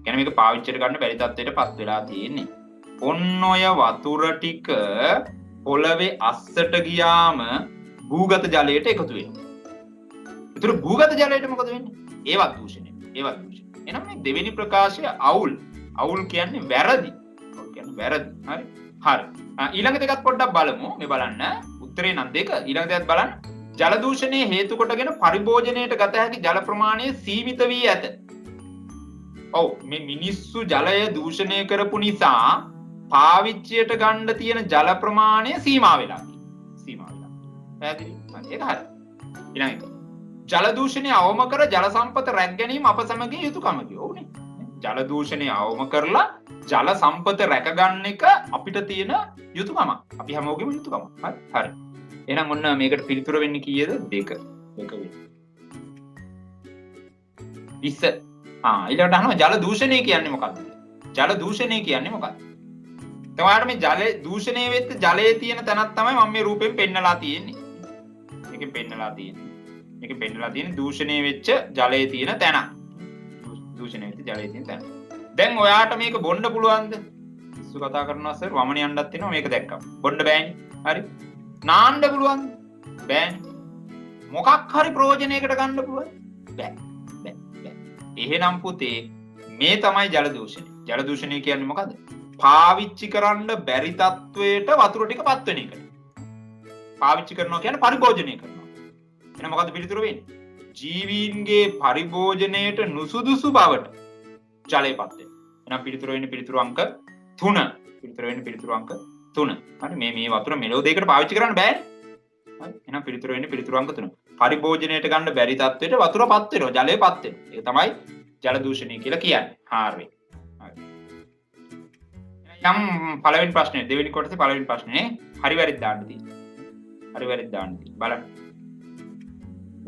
කියන්නේ මේක පාවිච්චිට ගන්න බැරි තත්ත්වයටපත් වෙලා තියෙන්නේ. ඔන්න ඔය වතුර ටික පොළවේ අස්සට ගියාම භූගත ජලයට එකතු වෙනවා. ඒතර භූගත ජලයට මොකද වෙන්නේ? ඒවත් දූෂණය. ඒවත් දූෂණය. එහෙනම් මේ දෙවෙනි ප්‍රකාශය අවුල්. අවුල් කියන්නේ වැරදි. අවුල් කියන්නේ වැරදි. හරි. හරි. ඊළඟ දෙකත් පොඩ්ඩක් බලමු. මේ බලන්න. උත්තරේ නම් දෙක. ඊළඟ දෙකත් බලන්න. ජල දූෂණයේ හේතු කොටගෙන පරිභෝජනයට ගත හැකි ජල ප්‍රමාණය සීමිත වී ඇත. ඔව් මේ මිනිස්සු ජලය දූෂණය කරපු නිසා පාවිච්චියට ගන්න තියෙන ජල ප්‍රමාණය සීමා වෙලා තියෙනවා. සීමා වෙලා. පැහැදිලි? ඒක හරි. ඊළඟ එක. ජල දූෂණය අවම කර ජල සම්පත රැක ගැනීම අප සමගින් යුතුයකමකි. ඔව්නේ. ජල දූෂණය අවම කරලා ජල සම්පත රැක ගන්න එක අපිට තියෙන යුතුයකමක්. අපි හැමෝගෙම යුතුයකමක්. හරි. හරි. එහෙනම් ඔන්න මේකට පිළිතුර වෙන්නේ කීයද? 2. 2 වෙයි. 20. ඊළඟට අහනවා ජල දූෂණය කියන්නේ මොකක්ද? ජල දූෂණය කියන්නේ මොකක්ද? ඔයාලට මේ ජල දූෂණය වෙච්ච ජලයේ තියෙන තැනක් තමයි මම මේ රූපෙන් පෙන්නලා තියෙන්නේ. මේකෙන් පෙන්නලා තියෙන්නේ. මේකෙන් පෙන්නලා තියෙන්නේ දූෂණය වෙච්ච ජලයේ තියෙන තැන. දූෂණය වෙච්ච ජලයේ තියෙන තැන. දැන් ඔයාට මේක බොන්න පුළුවන්ද? සු කතා කරනවා සර් වමන යන්නත් වෙනවා මේක දැක්කම. බොන්න බෑනේ. හරි. නාන්න පුළුවන්ද? බෑනේ. මොකක් හරි ප්‍රයෝජනයකට ගන්න පුළුවන්ද? බෑ. බෑ. එහෙනම් පුතේ මේ තමයි ජල දූෂණය. ජල දූෂණය කියන්නේ මොකද්ද? පාවිච්චි කරන්න බැරි තත්වයට වතුර ටික පත් වෙන එකට. පාවිච්චි කරනවා කියන්නේ පරිභෝජනය කරනවා. එහෙනම් මොකද්ද පිළිතුර වෙන්නේ? ජීවීන්ගේ පරිභෝජනයට නුසුදුසු බවට ජලය පත් වෙනවා. එහෙනම් පිළිතුර වෙන්නේ පිළිතුරු අංක 3. පිළිතුර වෙන්නේ පිළිතුරු අංක 3. හරි මේ වතුර මෙලෝ දෙයකට පාවිච්චි කරන්න බෑනේ. හරි. එහෙනම් පිළිතුර වෙන්නේ පිළිතුරු අංක 3. පරිභෝජනයට ගන්න බැරි තත්වයට වතුර පත් වෙනවා. ජලය පත් වෙනවා. ඒක තමයි ජල දූෂණය කියලා කියන්නේ. හරි. යම් පළවෙනි ප්‍රශ්නේ දෙවෙනි කොටසේ පළවෙනි ප්‍රශ්නේ හරි වැරදි දාන්න තියෙනවා. හරි වැරදි දාන්න තියෙනවා. බලන්න.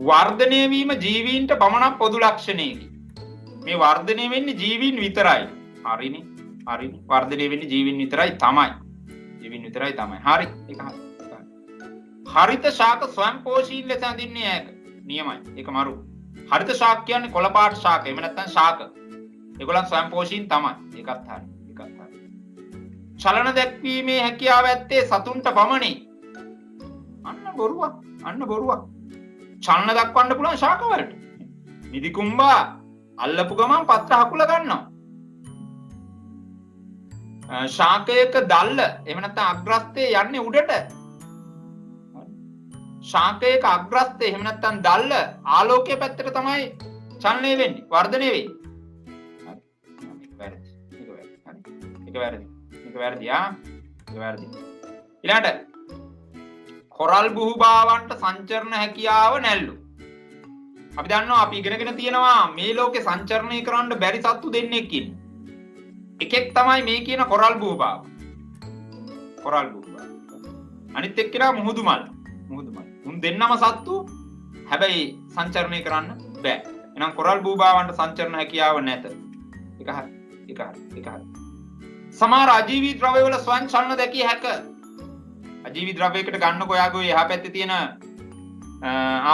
වර්ධනය වීම ජීවීන්ට පමණක් පොදු ලක්ෂණයකි. මේ වර්ධනය වෙන්නේ ජීවීන් විතරයි. හරිනේ. හරිනේ. වර්ධනය වෙන්නේ ජීවීන් විතරයි තමයි. ජීවීන් විතරයි තමයි. හරි. ඒක හරි. හරිත ශාක ස්වයංපෝෂී ලෙස අඳින්නේ ඈක. නියමයි. ඒක මරු. හරිත ශාක කියන්නේ කොළ පාට ශාක. එහෙම නැත්නම් ශාක. ඒගොල්ලන් ස්වයංපෝෂීන් තමයි. ඒකත් හරි. චලන දැක්වීමේ හැකියාව ඇත්තේ සතුන්ට පමණි. අන්න බොරුවක්. අන්න බොරුවක්. චලන දක්වන්න පුළුවන් ශාක වලට. නිදි කුඹා අල්ලපු ගමන් පත්‍ර හකුල ගන්නවා. ශාකයක දැල්ල එහෙම නැත්නම් අග්‍රස්තේ යන්නේ උඩට. ශාකයක අග්‍රස්තේ එහෙම නැත්නම් දැල්ල ආලෝකයේ පැත්තට තමයි චලනය වෙන්නේ. වර්ධනය වෙන්නේ. හරි. ඒක වැරදි. ඒක වැරදි. ඊළඟට කොරල් බුහුභාවන්ට සංචරණ හැකියාව නැල්ලු. අපි දන්නවා අපි ඉගෙනගෙන තියෙනවා මේ ලෝකේ සංචරණය කරන්න බැරි සත්තු දෙන්නෙක් ඉන්නේ. එකෙක් තමයි මේ කියන කොරල් බුහුභාව. කොරල් බුහුභාව. අනිත් එක්කෙනා මුහුදු මල්. මුහුදු මල්. උන් දෙන්නම සත්තු හැබැයි සංචරණය කරන්න බෑ. එහෙනම් කොරල් බූබාවන්ට සංචරණ හැකියාව නැත. ඒක හරි. ඒක හරි. ඒක හරි. සමහර අජීවී ද්‍රව්‍යවල ස්වයං චලන දැකිය හැක. අජීවී ද්‍රව්‍යයකට ගන්නකො ඔයාගේ එහා පැත්තේ තියෙන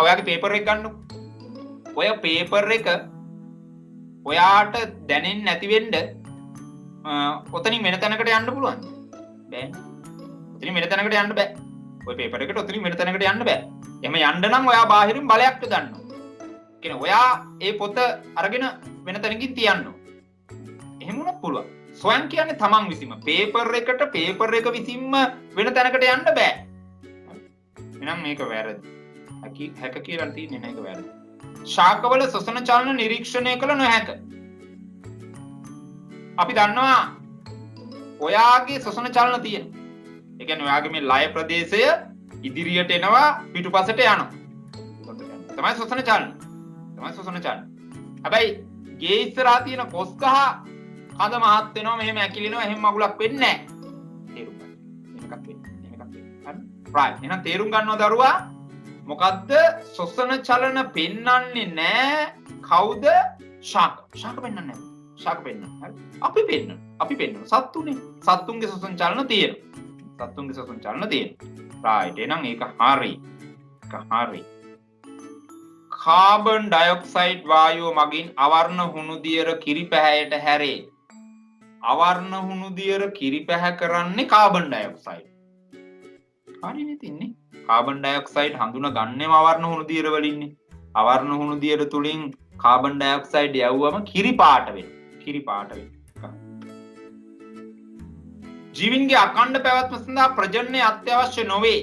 ඔයාගේ පේපර් එක ගන්නකො. ඔය පේපර් එක ඔයාට දැනෙන්නේ නැති වෙන්න ඔතනින් වෙන තැනකට යන්න පුළුවන්. බෑ. ඔතනින් වෙන තැනකට යන්න බෑ. ඔය පේපර් එකට ඔතනින් වෙන තැනකට යන්න බෑ. එහෙම යන්න නම් ඔයා බාහිරින් බලයක් ගන්න ඕන. කියන්නේ ඔයා ඒ පොත අරගෙන වෙන තැනකින් තියන්න ඕන. එහෙම වුණත් පුළුවන්. ස්වයං කියන්නේ තමන් විසින්ම පේපර් එකට පේපර් එක විසින්ම වෙන තැනකට යන්න බෑ. එහෙනම් මේක වැරදි. හැක කියලා තියෙන්නේ නේද වැරදි. ශාකවල ශ්වසන චලන නිරීක්ෂණය කළ නොහැක. අපි දන්නවා ඔයාගේ ශ්වසන චලන තියෙන. ඒ කියන්නේ ඔයාගේ මේ ලය ප්‍රදේශය ඉදිරියට එනවා පිටුපසට යනවා. තමයි ශ්වසන චලන. තමයි ශ්වසන චලන. හැබැයි ගේ ඉස්සරහා තියෙන කොස් කහ කඳ මහත් වෙනවා මෙහෙම ඇකිලිනවා එහෙම මගුලක් වෙන්නේ නැහැ. තේරුම් ගන්න. මේකක් වෙන්නේ. මේකක් වෙන්නේ. හරි. right. එහෙනම් තේරුම් ගන්නවා දරුවා මොකද්ද ශ්වසන චලන පෙන්වන්නේ නැහැ කවුද ශාක. ශාක පෙන්වන්නේ නැහැ. ශාක පෙන්වන්නේ. හරි. අපි පෙන්වන. සත්තුනේ. සත්තුන්ගේ ශ්වසන චලන තියෙනවා. සත්තුන්ගේ ශ්වසන චලන තියෙනවා. right. එහෙනම් ඒක හරි. ඒක හරි. කාබන් ඩයොක්සයිඩ් වායුව මගින් අවර්ණ හුණු දියර කිරි පැහැයට හැරේ. අවර්ණ හුණු දියර කිරි පැහැ කරන්නේ කාබන් ඩයොක්සයිඩ්. හරිනේ තින්නේ. Carbon dioxide හඳුනගන්නේම අවර්ණ හුණු දියර වලින්නේ. අවර්ණ හුණු දියර තුලින් කාබන් ඩයොක්සයිඩ් යවුවම කිරි පාට වෙනවා. කිරි පාට වෙනවා. ජීවින්ගේ අඛණ්ඩ පැවැත්ම සඳහා ප්‍රජනනය අත්‍යවශ්‍ය නොවේ.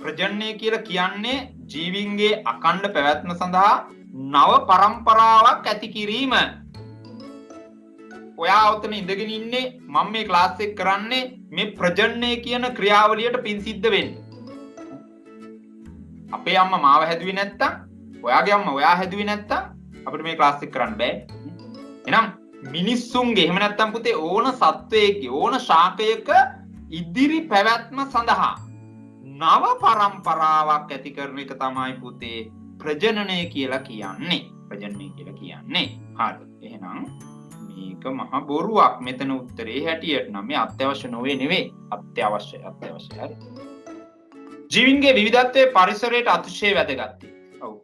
ප්‍රජනනය කියලා කියන්නේ ජීවින්ගේ අඛණ්ඩ පැවැත්ම සඳහා නව පරම්පරාවක් ඇති කිරීම. ඔයා ඔතන ඉඳගෙන ඉන්නේ මම මේ ක්ලාස් එක කරන්නේ මේ ප්‍රජනනය කියන ක්‍රියාවලියට පින් සිද්ධ වෙන්න. අපේ අම්මා මාව හැදුවේ නැත්තම් ඔයාගේ අම්මා ඔයා හැදුවේ නැත්තම් අපිට මේ ක්ලාස් එක කරන්න බෑ. එහෙනම් මිනිස්සුන්ගේ එහෙම නැත්තම් පුතේ ඕන සත්වයේගේ ඕන ශාකයක ඉදිරි පැවැත්ම සඳහා නව පරම්පරාවක් ඇති කරන එක තමයි පුතේ ප්‍රජනනය කියලා කියන්නේ. ප්‍රජනනය කියලා කියන්නේ. හරි. එහෙනම් මේක මහ බොරුවක්. මෙතන උත්තරේ හැටියට නම් මේ අත්‍යවශ්‍ය නොවේ නෙවෙයි. අත්‍යවශ්‍යයි. හරි. ජීවින්ගේ විවිධත්වයේ පරිසරයට අතිශය වැදගත්. ඔව්.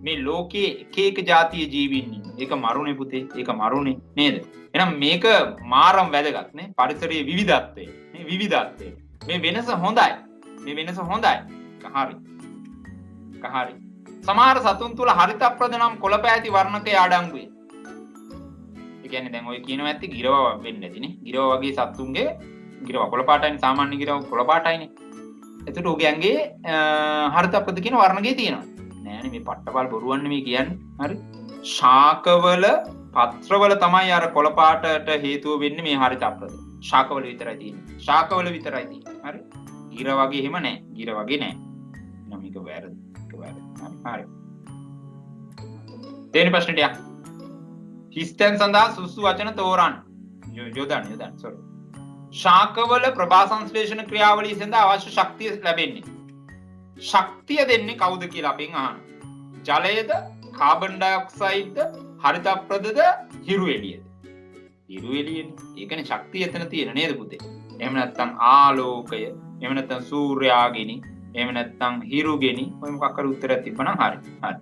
මේ ලෝකයේ එක එක જાතිය ජීවීන් ඉන්නේ. ඒක මරුනේ පුතේ. ඒක මරුනේ නේද? එහෙනම් මේක මාරම් වැදගත් නේ. පරිසරයේ විවිධත්වය. මේ විවිධත්වය. මේ වෙනස හොඳයි. මේ වෙනස හොඳයි. හරි. හරි. සමහර සතුන් තුල හරිතප්‍රද නම් කොළ පැහැති වර්ණකයේ අඩංගුයි. ඒ කියන්නේ දැන් ඔය කියනවා ඇත්ත ගිරව වෙන්නේ නැතිනේ. ගිරව වගේ සතුන්ගේ ගිරව කොළ පාටයිනේ සාමාන්‍ය ගිරව කොළ පාටයිනේ. එතකොට ඔගේ ඇඟේ හරිතප්‍රද කියන වර්ණකයේ තියෙනවා. නෑනේ මේ පට්ටපල් බොරුවන්නේ මේ කියන්නේ. හරි. ශාකවල පත්‍රවල තමයි අර කොළ පාටට හේතුව වෙන්නේ මේ හරිතප්‍රද. ශාකවල විතරයි තියෙන්නේ. ශාකවල විතරයි තියෙන්නේ. හරි. ගිර වගේ එහෙම නැහැ. ගිර වගේ නැහැ. එහෙනම් මේක වැරදි. ඒක වැරදි. හරි. දෙවෙනි ප්‍රශ්නෙට යන්න. හිස්තෙන් සඳහා සුසු වචන තෝරන්න. යොදන්න. sorry. ශාකවල ප්‍රභා සංශ්ලේෂණ ක්‍රියාවලිය සඳහා අවශ්‍ය ශක්තිය ලැබෙන්නේ. ශක්තිය දෙන්නේ කවුද කියලා අපෙන් අහන්න. ජලයද, කාබන් ඩයොක්සයිඩ්ද, හරිතප්‍රදද, හිරු එළියද? හිරු එළියනේ. ඒකනේ ශක්තිය එතන තියෙන නේද පුතේ? එහෙම නැත්නම් ආලෝකය, එහෙම නැත්නම් සූර්යාගිනි, එහෙම නැත්නම් හිරුගෙනි ඔය මොකක් කර උත්තරයක් තිබ්බනම් හරි. හරි.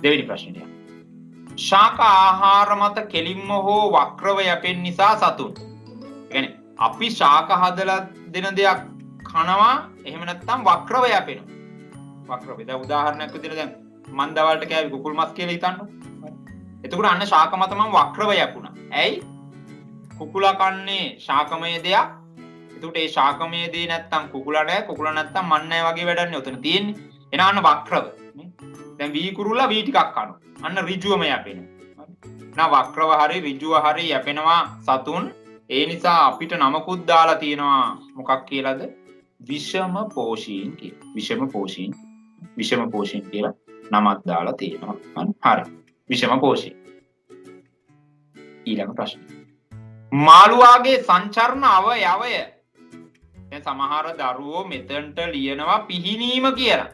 දෙවෙනි ප්‍රශ්නෙට යන්න. ශාක ආහාර මත කෙලින්ම හෝ වක්‍රව යැපෙන නිසා සතුන්. ඒ කියන්නේ අපි ශාක හදලා දෙන දෙයක් කනවා එහෙම නැත්නම් වක්‍රව යැපෙනවා. වක්‍රව. දැන් උදාහරණයක් විදිහට දැන් මන් දවල්ට කෑවි කුකුල් මස් කියලා හිතන්න. එතකොට අන්න ශාක මත මම වක්‍රව යැපුණා. ඇයි? කුකුලා කන්නේ ශාකමය දෙයක්. එතකොට ඒ ශාකමය දේ නැත්තම් කුකුලා නැහැ. කුකුලා නැත්තම් මන් නැහැ වගේ වැඩන්නේ උතන තියෙන්නේ. එන අන්න වක්‍රව. දැන් වී කුරුල්ලා වී ටිකක් කනවා. අන්න ඍජුවම යැපෙනවා. නා වක්‍රව හරි ඍජුව හරි යැපෙනවා සතුන්. ඒ නිසා අපිට නමකුත් දාලා තියෙනවා. මොකක් කියලාද? විෂම පෝෂීන් කියලා. විෂම පෝෂීන් කියලා නමක් දාලා තියෙනවා. හරි. විෂම පෝෂීන්. ඊළඟ ප්‍රශ්න. මාළුවාගේ සංචරණ අවයවය දැන් සමහර දරුවෝ මෙතනට ලියනවා පිහිනීම කියලා.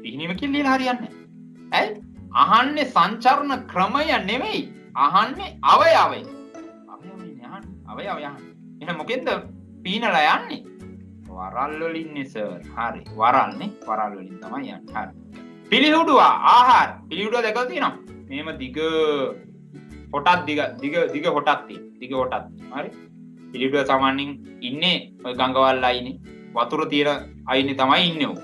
පිහිනීම කියලා ලියලා හරියන්නේ නැහැ. ඇයි? අහන්නේ සංචරණ ක්‍රමය නෙවෙයි. අහන්නේ අවයවය. අවයවනේ අහන්නේ. අවයවය අහන්නේ. එහෙනම් මොකෙන්ද පීනලා යන්නේ? වරල් වලින්නේ සර්. හරි. වරල්නේ. වරල් වලින් තමයි යන්නේ. හරි. පිළිහුඩුව ආහාර. පිළිහුඩුව දැකලා තියෙනවා. මේම දිග හොටක් දිග හොටක් තියෙන. දිග හොටක්. හරි. පිළිහුඩුව සාමාන්‍යයෙන් ඉන්නේ ඔය ගංගවල් අයිනේ. වතුර තියෙන අයිනේ තමයි ඉන්නේ උ.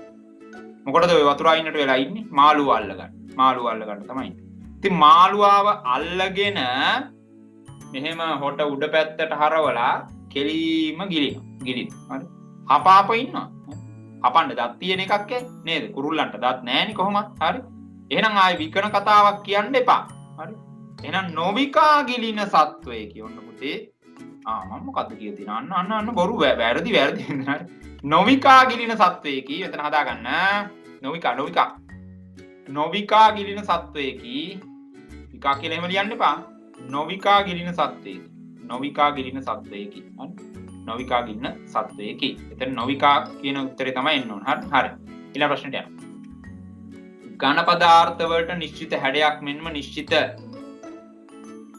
මොකටද ඔය වතුර අයිනට වෙලා ඉන්නේ? මාළුව අල්ලගන්න. මාළුව අල්ලගන්න තමයි. ඉතින් මාළුවාව අල්ලගෙන මෙහෙම හොට උඩ පැත්තට හරවලා කෙලීම ගිලිනවා. හරි. හපාප ඉන්නවා. හපන්න දත් තියෙන එකක් නේද? කුරුල්ලන්ට දත් නැහෙනි කොහොමද? හරි. එහෙනම් ආයේ විකන කතාවක් කියන්න එපා. හරි. එහෙනම් නොවිකා ගිලින සත්වයේ කියන්න පුතේ. මම මොකද්ද කියලා තියෙනවා? අන්න බොරු වැරදි හරි. නොවිකා ගිලින සත්වයේ කී එතන හදාගන්න. නොවිකා ගිලින සත්වයේ කී විකා කියලා එහෙම ලියන්න එපා. නොවිකා ගිලින සත්වයේ කී. නොවිකා ගිලින සත්වයේ කී. හරි. නොවිකා ගින්න සත්වයකි. එතන නොවිකා කියන උත්තරේ තමයි එන්න ඕන. හරි. ඊළඟ ප්‍රශ්නට යනවා. ඝන පදාර්ථ වලට නිශ්චිත හැඩයක් මෙන්ම නිශ්චිත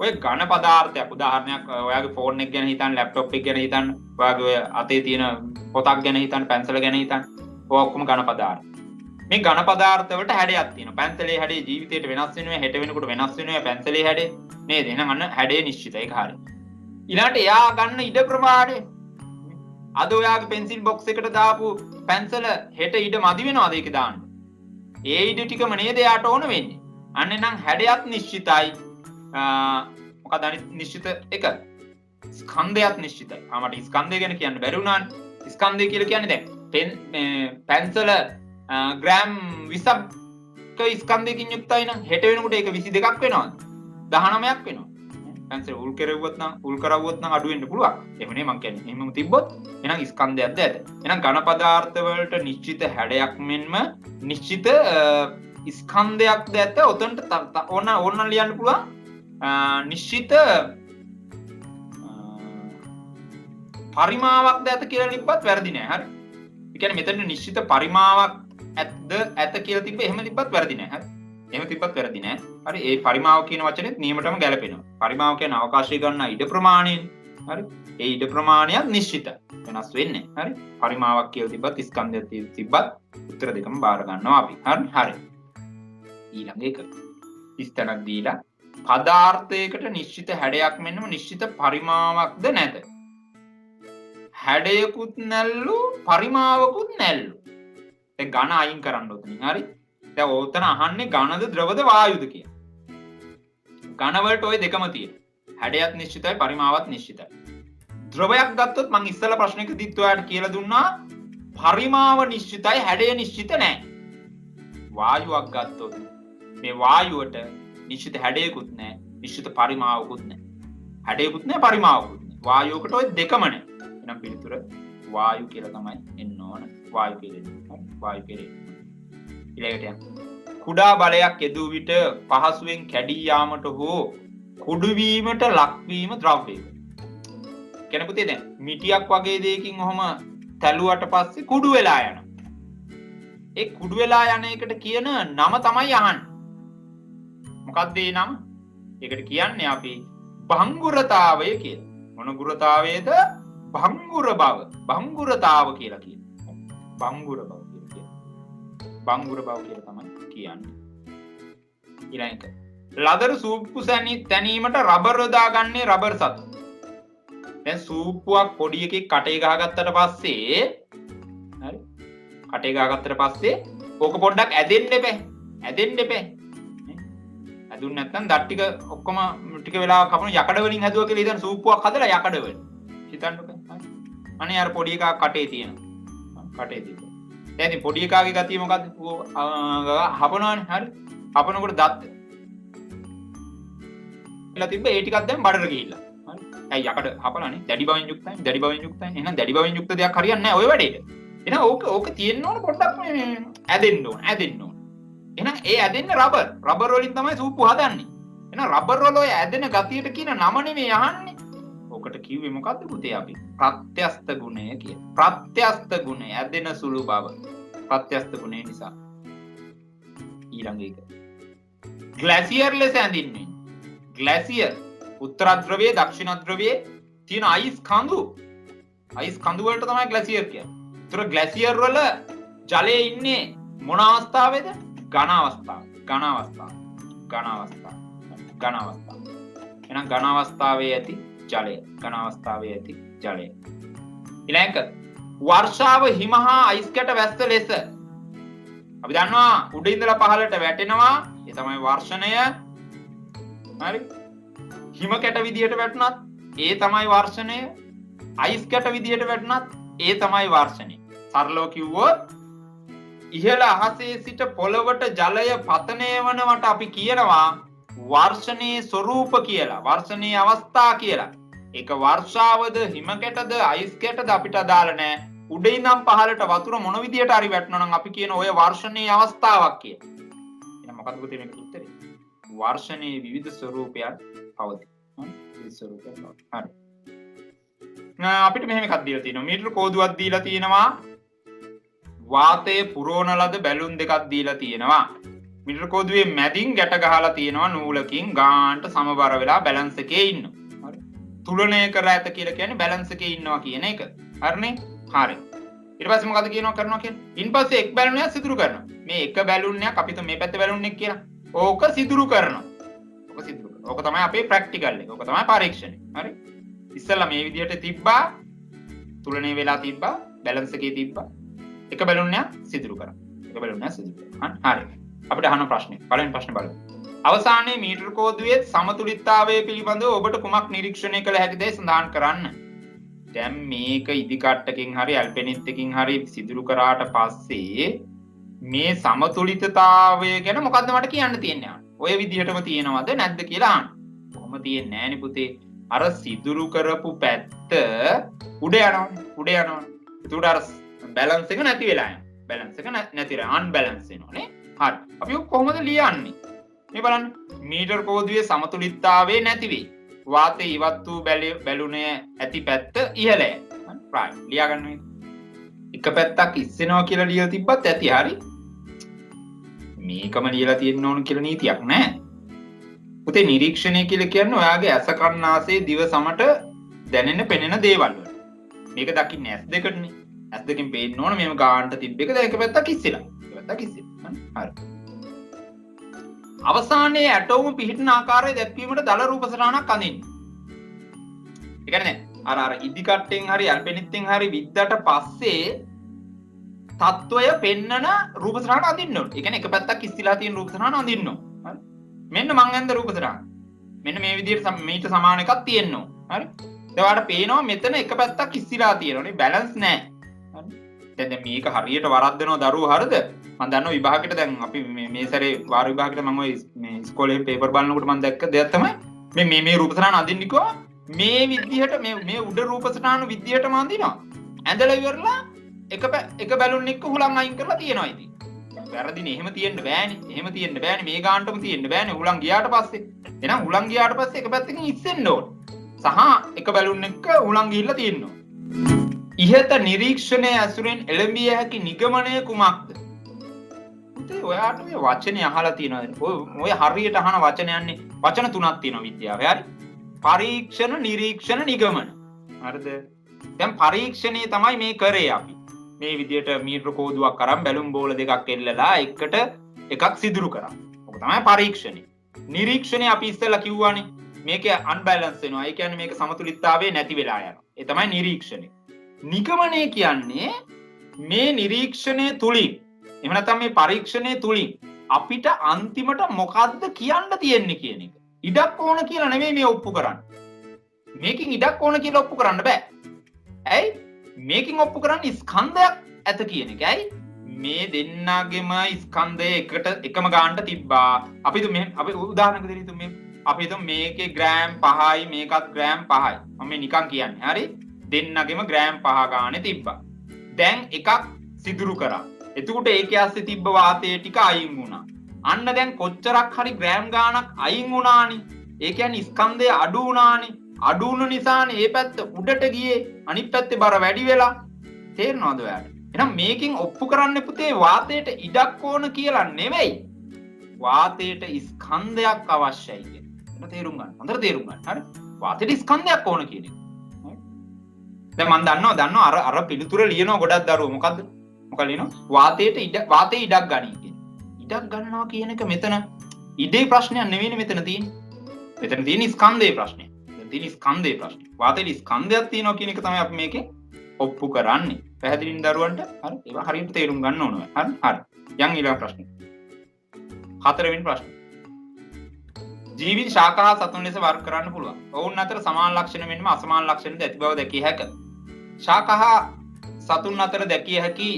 ඔය ඝන පදාර්ථයක් උදාහරණයක් ඔයාගේ ෆෝන් එක ගැන හිතන්න, ලැප්ටොප් එක ගැන හිතන්න, ඔයාගේ ඔය අතේ තියෙන පොතක් ගැන හිතන්න, පැන්සල ගැන හිතන්න. ඔය ඔක්කොම ඝන පදාර්ථ. මේ ඝන පදාර්ථ වලට හැඩයක් තියෙනවා. පැන්සලේ හැඩේ ජීවිතේට වෙනස් වෙනවා, හෙට වෙනකොට වෙනස් වෙනවා පැන්සලේ හැඩේ. නේද? එහෙනම් අන්න හැඩේ නිශ්චිතයි. ඒක හරියි. ඊළඟට එයා ගන්න ඉඩ ප්‍රමාණය අද ඔයාගේ පෙන්සිල් බොක්ස් එකට දාපු පැන්සල හෙට ඉඩ මදි වෙනවද ඒක දාන්න? ඒ ඉඩ ටිකම නේද යාට ඕන වෙන්නේ. අන්න නම් හැඩයත් නිශ්චිතයි. මොකක්ද අනිත් නිශ්චිත එක? ස්කන්ධයත් නිශ්චිතයි. මට ස්කන්ධය ගැන කියන්න බැරි වුණානේ. ස්කන්ධය කියලා කියන්නේ දැන් පැන්සල ග්‍රෑම් 20ක ස්කන්ධයකින් යුක්තයි නම් හෙට වෙනකොට ඒක 22ක් වෙනවද? 19ක් වෙනවා. පැන්සල උල් කරවුවොත් නම් අඩු වෙන්න පුළුවන්. එහෙම නේ මං කියන්නේ. එහෙමම තිබ්බොත් එහෙනම් ස්කන්ධයක්ද ඇත. එහෙනම් ඝන පදාර්ථ වලට නිශ්චිත හැඩයක් මෙන්ම නිශ්චිත ස්කන්ධයක්ද ඇත. ඔතනට ඕන ලියන්න පුළුවන්. නිශ්චිත පරිමාවක්ද ඇත කියලා ලිව්වත් වැරදි නෑ. හරි. ඒ කියන්නේ මෙතන නිශ්චිත පරිමාවක් ඇත කියලා තිබ්බ එහෙම තිබ්බත් වැරදි නෑ. හරි. එහෙම තිබ්බත් වැරදි නෑ. හරි. ඒ පරිමාව කියන වචනේත් නියමටම ගැලපෙනවා. පරිමාව කියන්නේ අවකාශය ගන්න ඉඩ ප්‍රමාණයනේ. හරි. ඒ ඉඩ ප්‍රමාණයත් නිශ්චිතයි. වෙනස් වෙන්නේ. හරි. පරිමාවක් කියලා තිබ්බත් ස්කන්ධයක් තිබ්බත් උත්තර දෙකම බාර ගන්නවා අපි. හරි. ඊළඟ එක. ඉස්තනක් දීලා පදාර්ථයකට නිශ්චිත හැඩයක් මෙන්නම නිශ්චිත පරිමාවක්ද නැත. හැඩයකුත් නැල්ලු පරිමාවකුත් නැල්ලු. දැන් ඝන අයින් කරන්න ඕතනින්. හරි. දැන් ඕතන අහන්නේ ඝනද ද්‍රවද වායුද කියලා. ඝන වලට ওই දෙකම තියෙනවා. හැඩයත් නිශ්චිතයි පරිමාවත් නිශ්චිතයි. ද්‍රවයක් ගත්තොත් මම ඉස්සෙල්ලා ප්‍රශ්නෙකදීත් ඔයාලට කියලා දුන්නා පරිමාව නිශ්චිතයි හැඩය නිශ්චිත නැහැ. වායුවක් ගත්තොත් මේ වායුවට නිශ්චිත හැඩයකුත් නැහැ නිශ්චිත පරිමාවකුත් නැහැ. හැඩයකුත් නැහැ පරිමාවකුත් නැහැ. වායුවකට ওই දෙකම නැහැ. එහෙනම් පිළිතුර වායු කියලා තමයි එන්න ඕන. වායු කියලා. වායු කියලා. ඊළඟට යන්න. කුඩා බලයක් යෙදූ විට පහසුවෙන් කැඩී යාමට හෝ කුඩු වීමට ලක්වීම ද්‍රව්‍යයක. කියන්නේ පුතේ දැන් මිටියක් වගේ දෙයකින් ඔහම තැළුවට පස්සේ කුඩු වෙලා යනවා. ඒ කුඩු වෙලා යන එකට කියන නම තමයි අහන්නේ. මොකක්ද ඒ නම? ඒකට කියන්නේ අපි භංගුරතාවය කියලා. මොන ගුරතාවයේද? භංගුර බව. භංගුරතාව කියලා කියනවා. භංගුර බව කියලා කියනවා. භංගුර බව කියලා තමයි කියන්නේ. ඊළඟ ලදරු සූප්පු තැනීමට රබර් දාගන්නේ රබර් සතු. දැන් සූප්පුවක් පොඩි එකෙක් කටේ ගහගත්තට පස්සේ හරි කටේ ගහගත්තට පස්සේ ඕක පොඩ්ඩක් ඇදෙන්න එපේ. ඇදුන්නේ නැත්නම් දත් ටික ඔක්කොම ටික වෙලාවක් කපන යකඩ වලින් හැදුවා කියලා ඉතින් සූප්පුවක් හදලා යකඩ වලින්. හිතන්නකෝ. අනේ අර පොඩි එකා කටේ තියෙනවා. කටේ තියෙනවා. දැන් ඉතින් පොඩි එකාගේ ගතිය මොකද්ද? හපනවනේ. හරි. හපනකොට දත් කියලා තිබ්බ ඒ ටිකක් දැන් බඩට ගිහිල්ලා. හරි. ඇයි යකඩ හපලානේ? දැඩි බවෙන් යුක්තයි. එහෙනම් දැඩි බවෙන් යුක්ත දෙයක් හරියන්නේ නැහැ ඔය වැඩේට. එහෙනම් ඕක තියෙන්න ඕන පොඩ්ඩක් මේ ඇදෙන්න ඕන. එහෙනම් ඒ ඇදෙන්න රබර් වලින් තමයි සූප්පු හදන්නේ. එහෙනම් රබර් වල ඔය ඇදෙන ගතියට කියන නම නෙමෙයි අහන්නේ. ඕක ඕකට කිව්වේ මොකද්ද පුතේ අපි? ප්‍රත්‍යස්ත ගුණය කියලා. ප්‍රත්‍යස්ත ගුණය ඇදෙන සුළු බව. ප්‍රත්‍යස්ත ගුණය නිසා. ඊළඟ එක. ග්ලැසියර් ලෙස ඇඳින්නේ. ග්ලැසියර් උත්තර ධ්‍රවයේ දක්ෂිණ ධ්‍රවයේ තියෙන අයිස් කඳු. අයිස් කඳු වලට තමයි ග්ලැසියර් කියන්නේ. ඒතර ග්ලැසියර් වල ජලයේ ඉන්නේ මොන අවස්ථාවේද? ඝන අවස්ථාව. ඝන අවස්ථාව. ඝන අවස්ථාව. ඝන අවස්ථාව. එහෙනම් ඝන අවස්ථාවේ ඇති ජලය. ඝන අවස්ථාවේ ඇති ජලය. ඊළඟ වර්ෂාව හිම හා අයිස් කැට වැස්ස ලෙස අපි දන්නවා උඩ ඉඳලා පහළට වැටෙනවා. ඒ තමයි වර්ෂණය. හරි. හිම කැට විදියට වැටුණත් ඒ තමයි වර්ෂණය. අයිස් කැට විදියට වැටුණත් ඒ තමයි වර්ෂණය. සරලව කිව්වොත් ඉහළ අහසේ සිට පොළවට ජලය පතනය වනවට අපි කියනවා වර්ෂණයේ ස්වરૂප කියලා. වර්ෂණයේ අවස්ථා කියලා. ඒක වර්ෂාවද හිම කැටද අයිස් කැටද අපිට අදාළ නැහැ. උඩ ඉඳන් පහළට වතුර මොන විදියට හරි වැටෙනවා නම් අපි කියන ඔය වර්ෂණයේ අවස්ථාවක් කියලා. එහෙනම් මොකක්ද පුතේ මේකට උත්තරේ? වර්ෂණයේ විවිධ ස්වરૂපයන් පවතී. විවිධ ස්වરૂපයන් පවතී. හරි. අපිට මෙහෙම එකක් දීලා තියෙනවා. මීටර කෝදුවක් දීලා තියෙනවා. වාතයේ පුරවන ලද බැලුන් දෙකක් දීලා තියෙනවා. මීටර කෝදුවේ මැදින් ගැට ගහලා තියෙනවා නූලකින් ගානට සමබර වෙලා බැලන්ස් එකේ ඉන්නවා. හරි. තුලනය කර ඇත කියලා කියන්නේ බැලන්ස් එකේ ඉන්නවා කියන එක. හරිනේ? හරි. ඊට පස්සේ මොකද කරනවා කියන්නේ? ඉන්පස්සේ එක් බැලුනයක් සිදුරු කරනවා. මේ එක බැලුනයක් අපිට මේ පැත්තේ බැලුන් එක කියලා. ඕක සිදුරු කරනවා. ඕක සිදුරු කරනවා. ඕක තමයි අපේ ප්‍රැක්ටිකල් එක. ඕක තමයි පරීක්ෂණය. හරි. ඉස්සෙල්ලා මේ විදිහට තිබ්බා. තුලනය වෙලා තිබ්බා. බැලන්ස් එකේ තිබ්බා. එක බැලුනයක් සිදුරු කරා. එක බැලුනයක් සිදුරු කරා. හරි. අපිට අහන ප්‍රශ්නේ. පළවෙනි ප්‍රශ්නේ බලමු. අවසානයේ මීටර කෝදුවේ සමතුලිතතාවය පිළිබඳව ඔබට කුමක් නිරීක්ෂණය කළ හැකිද සඳහන් කරන්න. දැන් මේක ඉදි කට්ටකින් හරි ඇල්පෙනිත් එකකින් හරි සිදුරු කරාට පස්සේ මේ සමතුලිතතාවය ගැන මොකද්ද මට කියන්න තියෙන්නේ? ඔය විදිහටම තියෙනවද නැද්ද කියලා අහන්න. කොහොම තියෙන්නේ නැහනේ පුතේ. අර සිදුරු කරපු පැත්ත උඩ යනවනේ. උඩ යනවනේ. ඒකට අර බැලන්ස් එක නැති වෙලා යනවා. බැලන්ස් එක නැතිලා අන්බැලන්ස් වෙනවනේ. හරි. අපි කොහොමද ලියන්නේ? මේ බලන්න. මීටර කෝදුවේ සමතුලිතතාවය නැති වෙයි. වාතයේ ඉවත් වූ බැලුනේ ඇති පැත්ත ඉහළයි. right. ලියා ගන්න මේක. එක පැත්තක් ඉස්සෙනවා කියලා ලියලා තිබ්බත් ඇති හරි. මේකම ලියලා තියෙන්න ඕන කියලා නීතියක් නැහැ. පුතේ නිරීක්ෂණය කියලා කියන්නේ ඔයාගේ ඇස කන් නාසය දිව සමට දැනෙන පෙනෙන දේවල් වල. මේක දකින්නේ ඇස් දෙකටනේ. ඇස් දෙකෙන් පේන්න ඕන මේව ගානට තිබ්බ එක දැන් එක පැත්තක් ඉස්සෙලා. එක පැත්තක් ඉස්සෙලා. හරි. අවසානයේ ඇටෝම පිහිටන ආකාරය දැක්වීමට දල රූප සටහනක් අඳින්න. ඒ කියන්නේ අර ඉදි කට්ටෙන් හරි ඇල්පෙනිත්ෙන් හරි විද්දට පස්සේ තත්වය පෙන්නන රූප සටහනක් අඳින්න ඕනේ. ඒ කියන්නේ එක පැත්තක් ඉස්තිලා තියෙන රූප සටහන අඳින්න ඕනේ. හරි. මෙන්න මං ඇඳ රූප සටහන. මෙන්න මේ විදිහට මීට සමාන එකක් තියෙන්න ඕනේ. හරි. ඒවාට පේනවා මෙතන එක පැත්තක් ඉස්තිලා තියෙනවනේ බැලන්ස් නැහැ. හරි. දැන් මේක හරියට වරද්දනවා දරුවෝ හරිද? මම දන්නවා විභාගෙට දැන් අපි මේ සැරේ වාර විභාගෙට මම ඔය මේ ඉස්කෝලේ පේපර් බලනකොට මම දැක්ක දෙයක් තමයි මේ රූප සටහන අඳින්නකෝ මේ විදිහට මේ උඩ රූප සටහන විදිහටම අඳිනවා. ඇඳලා ඉවරලා එක බැලුන් එක හුලං අයින් කරලා තියනවා ඉතින්. වැරදිනේ එහෙම තියෙන්න බෑනේ. එහෙම තියෙන්න බෑනේ. මේ ගානටම තියෙන්න බෑනේ. හුලං ගියාට පස්සේ. එහෙනම් හුලං ගියාට පස්සේ එක පැත්තකින් ඉස්සෙන්න ඕන. සහ එක බැලුන් එක හුලං ගිහිල්ලා තියෙන්න ඕන. ඉහත නිරීක්ෂණය ඇසුරෙන් එළඹිය හැකි නිගමනය කුමක්ද? ඔයාට මේ වචනේ අහලා තියෙනවද? ඔය හරියට අහන වචනයන්නේ වචන තුනක් තියෙනවා විද්‍යාවේ. හරි? පරීක්ෂණ, නිරීක්ෂණ, නිගමන. හරිද? දැන් පරීක්ෂණේ තමයි මේ කරේ අපි. මේ විදියට මීටර කෝදුවක් අරන් බැලුම් බෝල දෙකක් එල්ලලා එකට එකක් සිදුරු කරා. ඔක තමයි පරීක්ෂණේ. නිරීක්ෂණේ අපි ඉස්සෙල්ලා කිව්වානේ මේකේ අන්බැලන්ස් වෙනවා. ඒ කියන්නේ මේක සමතුලිතතාවය නැති වෙලා යනවා. ඒ තමයි නිරීක්ෂණේ. නිගමනය කියන්නේ මේ නිරීක්ෂණය තුලින් එහෙම නැත්නම් මේ පරීක්ෂණය තුලින් අපිට අන්තිමට මොකද්ද කියන්න තියෙන්නේ කියන එක. ඉඩක් ඕන කියලා නෙමෙයි මේ ඔප්පු කරන්නේ. මේකෙන් ඉඩක් ඕන කියලා ඔප්පු කරන්න බෑ. ඇයි? මේකෙන් ඔප්පු කරන්නේ ස්කන්ධයක් ඇත කියන එක. ඇයි? මේ දෙන්නගෙම ස්කන්ධය එකම ගානට තිබ්බා. අපි උදාහරණයක් දෙන්න හිතමු. අපි හිතමු මේකේ ග්‍රෑම් 5යි මේකත් ග්‍රෑම් 5යි. මම නිකන් කියන්නේ. හරි? දෙන්නගෙම ග්‍රෑම් 5 ගානේ තිබ්බා. දැන් එකක් සිදුරු කරා. එතකොට ඒකේ ඇස්සේ තිබ්බ වාතය ටික අයින් වුණා. අන්න දැන් කොච්චරක් හරි ග්‍රෑම් ගාණක් අයින් වුණානේ. ඒ කියන්නේ ස්කන්ධය අඩු වුණානේ. අඩු වුණ නිසානේ මේ පැත්ත උඩට ගියේ අනිත් පැත්තේ බර වැඩි වෙලා තේරෙනවද ඔයාලට? එහෙනම් මේකෙන් ඔප්පු කරන්න පුතේ වාතයට ඉඩක් ඕන කියලා නෙවෙයි. වාතයට ස්කන්ධයක් අවශ්‍යයි කියන එක තේරුම් ගන්න. හොඳට තේරුම් ගන්න. හරි? වාතයට ස්කන්ධයක් ඕන කියන එක. දැන් මම දන්නවා අර පිළිතුර ලියනවා ගොඩක් දරුවෝ. මොකද්ද? මොකක්ද ලියනවා? වාතයේ ඉඩක් ගනී කියන. ඉඩක් ගන්නවා කියන එක මෙතන ඉඩේ ප්‍රශ්නයක් නෙවෙයිනේ මෙතන තියෙන්නේ. මෙතන තියෙන්නේ ස්කන්ධයේ ප්‍රශ්නය. මෙතන තියෙන්නේ ස්කන්ධයේ ප්‍රශ්නය. වාතයේ ස්කන්ධයක් තියෙනවා කියන එක තමයි අපි මේකේ ඔප්පු කරන්නේ. පැහැදිලිද දරුවන්ට? හරි? ඒවා හරියට තේරුම් ගන්න ඕනේ. හරි? හරි. යන් ඊළඟ ප්‍රශ්නේ. හතරවෙනි ප්‍රශ්නේ. ජීවිත ශාක හා සතුන් ලෙස වර්ග කරන්න පුළුවන්. ඔවුන් අතර සමාන ලක්ෂණ මෙන්ම අසමාන ලක්ෂණ ද ඇති බව දැකිය හැකිය. ශාක හා සතුන් අතර දැකිය හැකි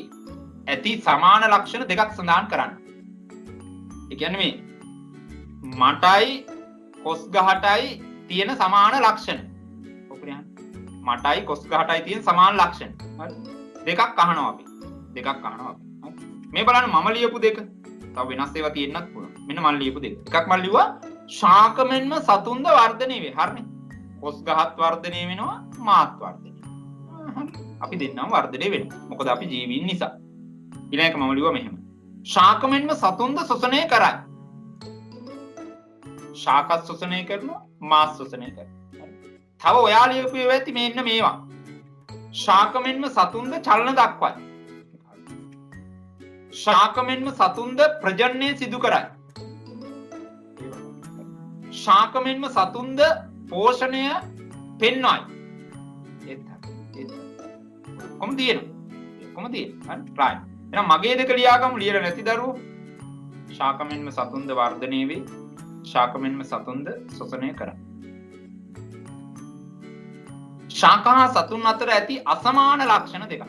ඇති සමාන ලක්ෂණ දෙකක් සඳහන් කරන්න. ඒ කියන්නේ මේ මටයි කොස් ගහටයි තියෙන සමාන ලක්ෂණ. ඔකනේ. මටයි කොස් ගහටයි තියෙන සමාන ලක්ෂණ. හරි. දෙකක් අහනවා අපි. මේ බලන්න මම ලියපු දෙක. තව වෙනස් ඒවා තියෙන්නත් පුළුවන්. මෙන්න මම ලියපු දෙක. එකක් මම ලිව්වා ශාක මෙන්ම සතුන්ද වර්ධනය වේ. හරිනේ. කොස් ගහත් වර්ධනය වෙනවා මාත් වර්ධනය වෙනවා. අපි දෙන්නම වර්ධනය වෙනවා. මොකද අපි ජීවීන් නිසා. ඊළඟ එක මම ලිව්වා මෙහෙම. ශාක මෙන්ම සතුන්ද ශෝෂණය කරයි. ශාකත් ශෝෂණය කරනවා මාත් ශෝෂණය කරනවා. තව ඔයා ලියපු ඒවා ඇති මෙන්න මේවා. ශාක මෙන්ම සතුන්ද චලන දක්වයි. ශාක මෙන්ම සතුන්ද ප්‍රජනනය සිදු කරයි. ශාක මෙන්ම සතුන්ද පෝෂණය පෙන්වයි. කොහොමද තියෙනවා? හරි right. එහෙනම් මගේ දෙක ලියාගමු ලියලා නැති දරුවෝ. ශාක මෙන්ම සතුන්ද වර්ධනය වේ. ශාක මෙන්ම සතුන්ද ශෝෂණය කරයි. ශාක හා සතුන් අතර ඇති අසමාන ලක්ෂණ දෙකක්.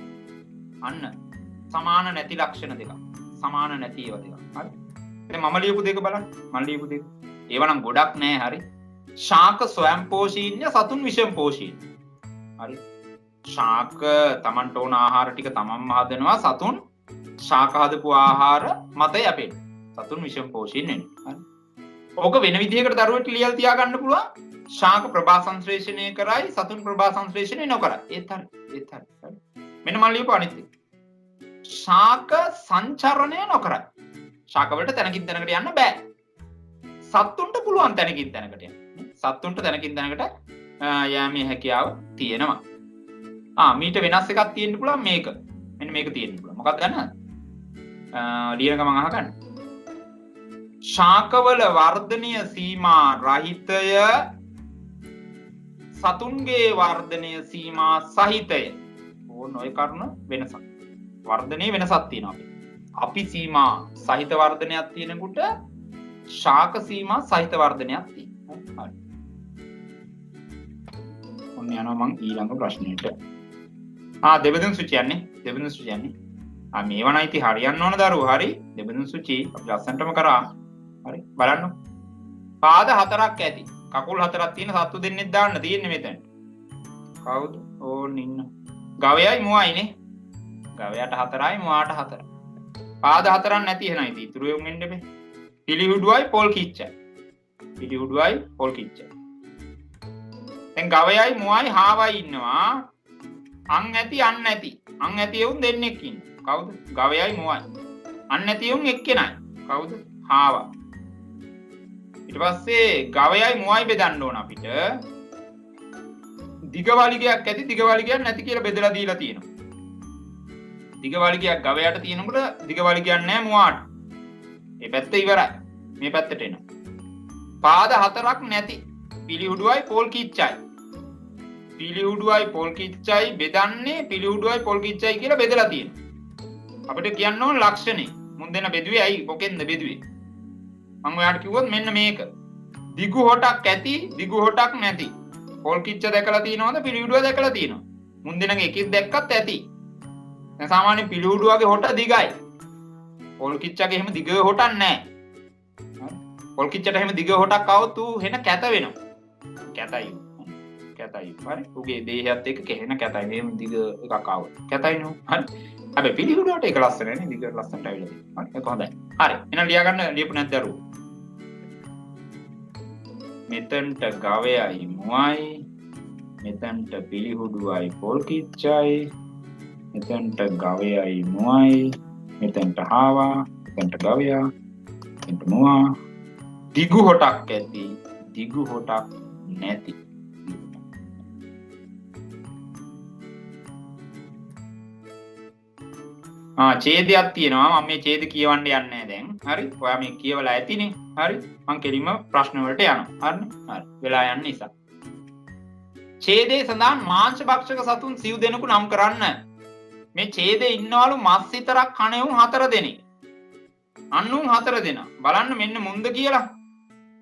අන්න සමාන නැති ලක්ෂණ දෙකක්. සමාන නැති ඒවා දෙකක්. හරි. ඉතින් මම ලියපු දෙක බලන්න. මම ලියපු දෙක. ඒවා නම් ගොඩක් නෑ හරි. ශාක ස්වයං පෝෂීන්‍ය සතුන් විෂම පෝෂීන්‍ය. හරි. ශාක තමන්ට ඕන ආහාර ටික තමන්ම හදනවා. සතුන් ශාක හදපු ආහාර මත යැපෙන. සතුන් විෂම පෝෂීන්‍ය වෙනවා. හරි. ඕක වෙන විදිහකට දරුවෙක් ලියලා තියා ගන්න පුළුවන්. ශාක ප්‍රභා සංශ්ලේෂණය කරයි සතුන් ප්‍රභා සංශ්ලේෂණය නොකරයි. ඒත් හරි. මෙන්න මම ලියපු අනිත් එක. ශාක සංචරණය නොකරයි. ශාක වලට තැනකින් තැනකට යන්න බෑ. සත්තුන්ට පුළුවන් තැනකින් තැනකට යන්න. සත්තුන්ට තැනකින් තැනකට යෑමේ හැකියාව තියෙනවා. මීට වෙනස් එකක් තියෙන්න පුළුවන් මේක. මෙන්න මේක තියෙන්න පුළුවන්. මොකක්ද ගන්නද? ලියන ගමන් අහගන්න. ශාකවල වර්ධනීය සීමා රහිතය සතුන්ගේ වර්ධනය සීමා සහිතය. ඕන ඔය කරුණ වෙනසක්. වර්ධනයේ වෙනසක් තියෙනවා අපි. අපි සීමා සහිත වර්ධනයක් තියෙනකොට ශාක සීමා සහිත වර්ධනයක් තියෙනවා. හරි. ඔන්න යනවා මං ඊළඟ ප්‍රශ්නෙට. දෙබඳුන් සුචියන්නේ. මේවා නම් ඉතින් හරියන්න ඕන දරුවෝ. හරි. දෙබඳුන් සුචි අපි ලස්සනටම කරා. හරි. බලන්න. පාද හතරක් ඇති. කකුල් හතරක් තියෙන සත්තු දෙන්නෙක් දාන්න තියෙන්නේ මෙතන. කවුද? ඕන් ඉන්න. ගවයයි මුවයිනේ. ගවයාට 4යි මුවාට 4යි. පාද හතරක් නැති එහෙනම් ඉතින් ඉතුරු වෙුම් එන්න බෑ. පිලිහුඩුවයි පොල් කිච්චයි. දැන් ගවයයි මුවයි හාවයි ඉන්නවා. අන් ඇති අන් නැති. අන් ඇති එවුන් දෙන්නෙක් ඉන්නවා. කවුද? ගවයයි මුවයි. අන් නැති එවුන් එක්කෙනයි. කවුද? හාවා. ඊට පස්සේ ගවයයි මුවයි බෙදන්න ඕන අපිට. දිගවලිගයක් ඇති දිගවලිගයක් නැති කියලා බෙදලා දීලා තියෙනවා. දිගවලිගයක් ගවයාට තියෙනකොට දිගවලිගයක් නැහැ මුවාට. මේ පැත්ත ඉවරයි. මේ පැත්තට එනවා. පාද හතරක් නැති පිලිහුඩුවයි පොල් කිච්චයි. බෙදන්නේ පිලිහුඩුවයි පොල් කිච්චයි කියලා බෙදලා තියෙනවා. අපිට කියන්න ඕන ලක්ෂණේ. මුන් දෙන බෙදුවේ ඇයි? මොකෙන්ද බෙදුවේ? මම ඔයාලට කිව්වොත් මෙන්න මේක. දිගු හොටක් ඇති දිගු හොටක් නැති. පොල් කිච්ච දැකලා තියෙනවද? පිලිහුඩුව දැකලා තියෙනවද? මුන් දෙනගේ එකෙක් දැක්කත් ඇති. දැන් සාමාන්‍යයෙන් පිළිහුඩුවගේ හොට දිගයි. පොල් කිච්චගේ එහෙම දිග හොටක් නැහැ. පොල් කිච්චට එහෙම දිග හොටක් આવොත් ඌ හෙන කැත වෙනවා. කැතයි. හරි. ඌගේ දේහයත් එක්ක කෙහෙන කැතයි. මෙහෙම දිග එකක් આવොත්. කැතයි නෝ. හරි. හැබැයි පිළිහුඩුවට ඒක ලස්සන නේ. දිග ලස්සනට ඇවිල්ලා තියෙනවා. හරි. ඒක හොඳයි. හරි. එහෙනම් ලියා ගන්න ලියපු නැද්ද දරුවෝ? මෙතනට ගවයයි මුවයි මෙතනට පිළිහුඩුවයි පොල් කිච්චයි, මෙතනට ගවයයි මුවයි, මෙතනට හාවා, මෙතනට ගවයා, මෙතනට මුවා. දිගු හොටක් ඇති, දිගු හොටක් නැති. ඡේදයක් තියෙනවා. මම මේ ඡේද කියවන්න යන්නේ නැහැ දැන්. හරි. ඔයා මේ කියවලා ඇතිනේ. හරි. මම කෙලින්ම ප්‍රශ්න වලට යනවා. හරිනේ? හරි. වෙලා යන්න නිසා. ඡේදයේ සඳහන් මාංශ භක්ෂක සතුන් සිව් දෙනෙකු නම් කරන්න. මේ ඡේදයේ ඉන්නවලු මස් විතරක් කණෙවුන් 4 දෙනෙක්. අන්නුන් 4 දෙනා. බලන්න මෙන්න මුන්ද කියලා.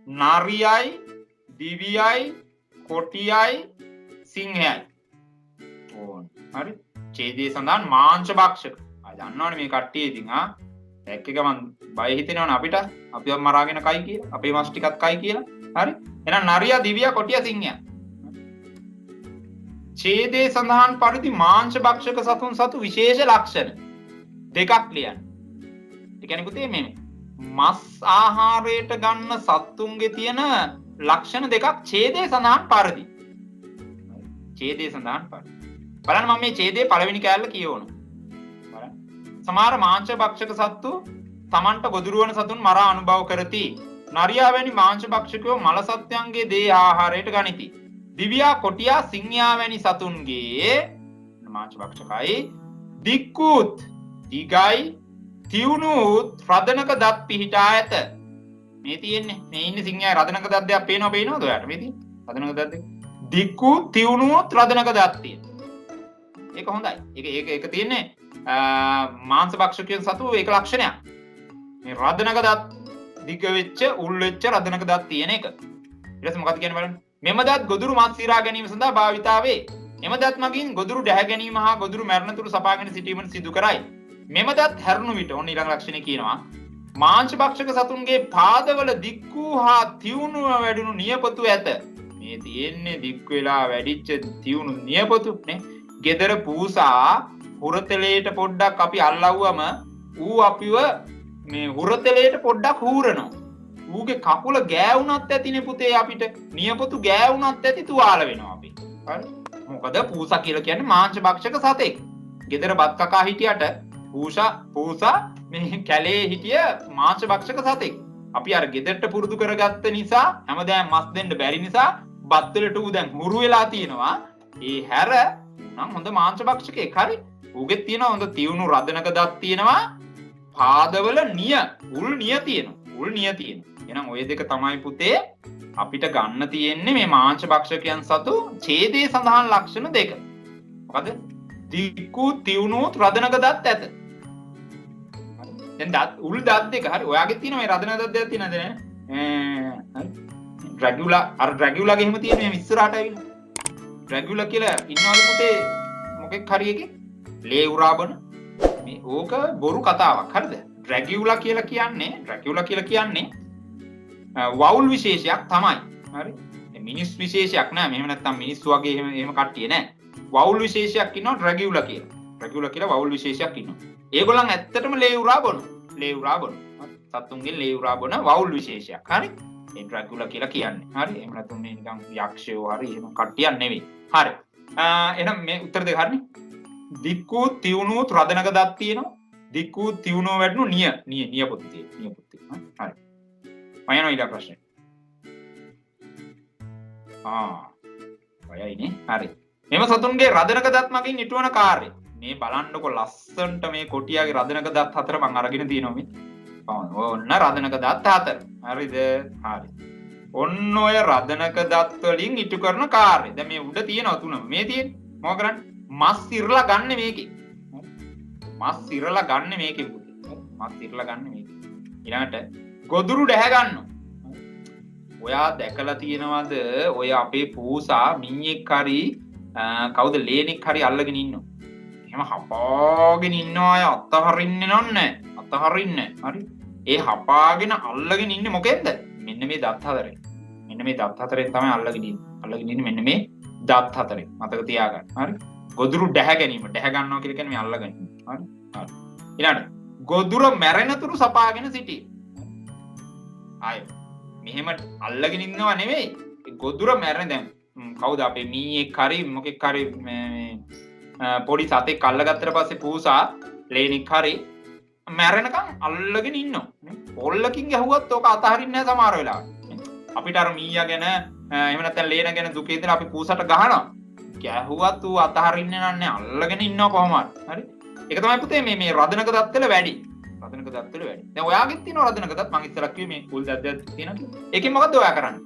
නරියයි, දිවියයි, කොටියයි, සිංහයයි. ඕන. හරි. ඡේදයේ සඳහන් මාංශ භක්ෂක. දන්නවනේ මේ කට්ටිය ඉතින් දැක්ක ගමන් බය හිතෙනවනේ අපිට. අපිව මරාගෙන කයි කියලා. අපේ මස් ටිකක් කයි කියලා. හරි. එහෙනම් නරියා, දිවියා, කොටියා, සිංහයා. ඡේදයේ සඳහන් පරිදි මාංශ භක්ෂක සතුන් සතු විශේෂ ලක්ෂණ දෙකක් ලියන්න. ඒ කියන්නේ පුතේ මේ මස් ආහාරයට ගන්න සත්තුන්ගේ තියෙන ලක්ෂණ දෙකක් ඡේදයේ සඳහන් පරිදි. ඡේදයේ සඳහන් පරිදි. බලන්න මම මේ ඡේදයේ පළවෙනි කෑල්ල කියවනවා. බලන්න. සමහර මාංශ භක්ෂක සත්තු තමන්ට ගොදුරු වන සතුන් මරා අනුභව කරති. නරියා වැනි මාංශ භක්ෂකයෝ මල සත්‍යයන්ගේ දේ ආහාරයට ගනිති. දිවියා, කොටියා, සිංහයා වැනි සතුන්ගේ මාංශ භක්ෂකයි දික්කුත්, දිගයි, තියුණුත් රදනක දත් පිහිටා ඇත. මේ තියෙන්නේ මේ ඉන්නේ සිංහයා රදනක දත් දෙයක් පේනවද ඔයාලට? මේ තියෙන්නේ රදනක දත් දෙක. දික්කු, තියුණුත් රදනක දත් තියෙන. ඒක හොඳයි. ඒක තියෙන්නේ මාංශ භක්ෂකයන් සතු ඒක ලක්ෂණයක්. මේ රදනක දත් දිග වෙච්ච, උල් වෙච්ච රදනක දත් තියෙන එක. ඊට පස්සේ මොකක්ද කියන්නේ බලන්න. මෙම දත් ගොදුරු මස් සිරා ගැනීම සඳහා භාවිතා වේ. එම දත් මගින් ගොදුරු ඩැහැ ගැනීම හා ගොදුරු මරණ තුරු සපාගෙන සිටීමට සිදු කරයි. මෙම දත් හැරුණු විට ඔන්න ඊළඟ ලක්ෂණය කියනවා. මාංශ භක්ෂක සතුන්ගේ පාදවල දික් වූ හා තියුණුව වැඩුණු නියපොතු ඇත. මේ තියෙන්නේ දික් වෙලා වැඩිච්ච තියුණු නියපොතු නේ. ගෙදර පූසා හුරතලයට පොඩ්ඩක් අපි අල්ලවුවම ඌ අපිව මේ හුරතලයට පොඩ්ඩක් හූරනවා. ඌගේ කකුල ගෑවුනත් ඇතිනේ පුතේ අපිට. නියපොතු ගෑවුනත් ඇති තුවාල වෙනවා අපි. හරි. මොකද පූසා කියලා කියන්නේ මාංශ භක්ෂක සතෙක්. ගෙදර බත් කකා හිටියට පූසා මේ කැලේ හිටිය මාංශ භක්ෂක සතෙක්. අපි අර ගෙදරට පුරුදු කරගත්ත නිසා හැමදාම මස් දෙන්න බැරි නිසා බත් වලට ඌ දැන් හුරු වෙලා තියෙනවා. ඒ හැර නම් හොඳ මාංශ භක්ෂකෙක්. හරි. ඌගෙත් තියෙනවා හොඳ තියුණු රදනක දත් තියෙනවා. පාදවල උල් නිය තියෙනවා. උල් නිය තියෙනවා. එහෙනම් ওই දෙක තමයි පුතේ අපිට ගන්න තියෙන්නේ මේ මාංශ භක්ෂකයන් සතු ඡේදයේ සඳහන් ලක්ෂණ දෙක. මොකද? දික්කු, තියුණු රදනක දත් ඇත. දැන් දත් උල් දත් දෙක. හරි. ඔයාගේ තියෙන මේ රදනක දත් දෙක තියෙනද නේ? හරි. ඩ්‍රැගියුලාගේ එහෙම තියෙන මේ ඉස්සරහට ඇවිල්ලා. ඩ්‍රැගියුලා කියලා ඉන්නවලු පුතේ මොකෙක් හරි එකේ ලේ උරාබන මේ ඕක බොරු කතාවක්. හරිද? ඩ්‍රැගියුලා කියලා කියන්නේ වවුල් විශේෂයක් තමයි. හරි. මිනිස් විශේෂයක් නෑ. මෙහෙම නැත්තම් මිනිස්සු වගේ එහෙම කට්ටිය නෑ. වවුල් විශේෂයක් ඉන්නවා ඩ්‍රැගියුලා කියලා. ඩ්‍රැගියුලා කියලා වවුල් විශේෂයක් ඉන්නවා. ඒගොල්ලන් ඇත්තටම ලේ උරා බොනවා. සත්තුන්ගෙන් ලේ උරා බොන වවුල් විශේෂයක්. හරි. ඒ ඩ්‍රැගියුලා කියලා කියන්නේ. හරි. එහෙම නැත්නම් මේ නිකන් යක්ෂයෝ හරි එහෙම කට්ටියක් නෙවෙයි. හරි. එහෙනම් මේ උත්තර දෙක හරිනේ. දික්කු, තියුණු රදනක දත් තියෙනවා. දික්කු, තියුණු වැඩුණු නියපොතු තියෙනවා. හරි. මම යනවා ඊළඟ ප්‍රශ්නේ. ඔයයිනේ. හරි. මෙම සතුන්ගේ රදනක දත් මගින් ඉටුවන කාර්යය. මේ බලන්නකො ලස්සන්ට මේ කොටියාගේ රදනක දත් 4 මම අරගෙන තියෙනවා මේ. ඔන්න රදනක දත් 4. හරිද? හරි. ඔන්න ඔය රදනක දත් වලින් ඉටු කරන කාර්යය. දැන් මේ උඩ තියෙනවා 3ම. මේ තියෙන්නේ මොකද කරන්නේ? මස් ඉරලා ගන්න මේකේ. ඊළඟට ගොදුරු ඩැහැ ගන්නවා. ඔයා දැකලා තියෙනවද ඔය අපේ පූසා මිනිහෙක් හරි කවුද ලේනෙක් හරි අල්ලගෙන ඉන්නවා. එහෙම හපාගෙන ඉන්නවා අය අතහරින්නේ නැහැ. හරි. ඒ හපාගෙන අල්ලගෙන ඉන්නේ මොකෙන්ද? මෙන්න මේ දත් හතරෙන්. මෙන්න මේ දත් හතරෙන් තමයි අල්ලගෙන ඉන්නේ. මෙන්න මේ දත් හතරෙන්. මතක තියාගන්න. හරි. ගොදුරු ඩැහැ ගැනීම. ඩැහැ ගන්නවා කියලා කියන්නේ මේ අල්ලගෙන. හරි. ඊළඟට ගොදුර මැරෙනතුරු සපාගෙන සිටී. ආයෙ මෙහෙම අල්ලගෙන ඉන්නව නෙවෙයි. ගොදුර මැරෙන දැන් කවුද අපේ මීයෙක් හරි මොකෙක් හරි පොඩි සතෙක් අල්ලගත්තට පස්සේ පූසා ලේනික් හරි මැරෙනකම් අල්ලගෙන ඉන්නවා. පොල්ලකින් ගැහුවත් ඕක අතහරින්නේ නැහැ සමහර වෙලාවට. අපිට අර මීයා ගැන එහෙම නැත්නම් ලේන ගැන දුකේ ඉඳලා අපි පූසට ගහනවා. ගැහුවත් ඌ අතහරින්නේ නැහැ අල්ලගෙන ඉන්නවා කොහොම හරි. ඒක තමයි පුතේ මේ රදනක දත්වල වැඩි. රදනක දත්වල වැඩි. දැන් ඔයාගෙත් තියෙනවා රදනක දත් මං ඉස්සරහ කිව්වේ මේ කුල් දත්යක් තියෙනවා. ඒකෙන් මොකද්ද ඔයා කරන්නේ?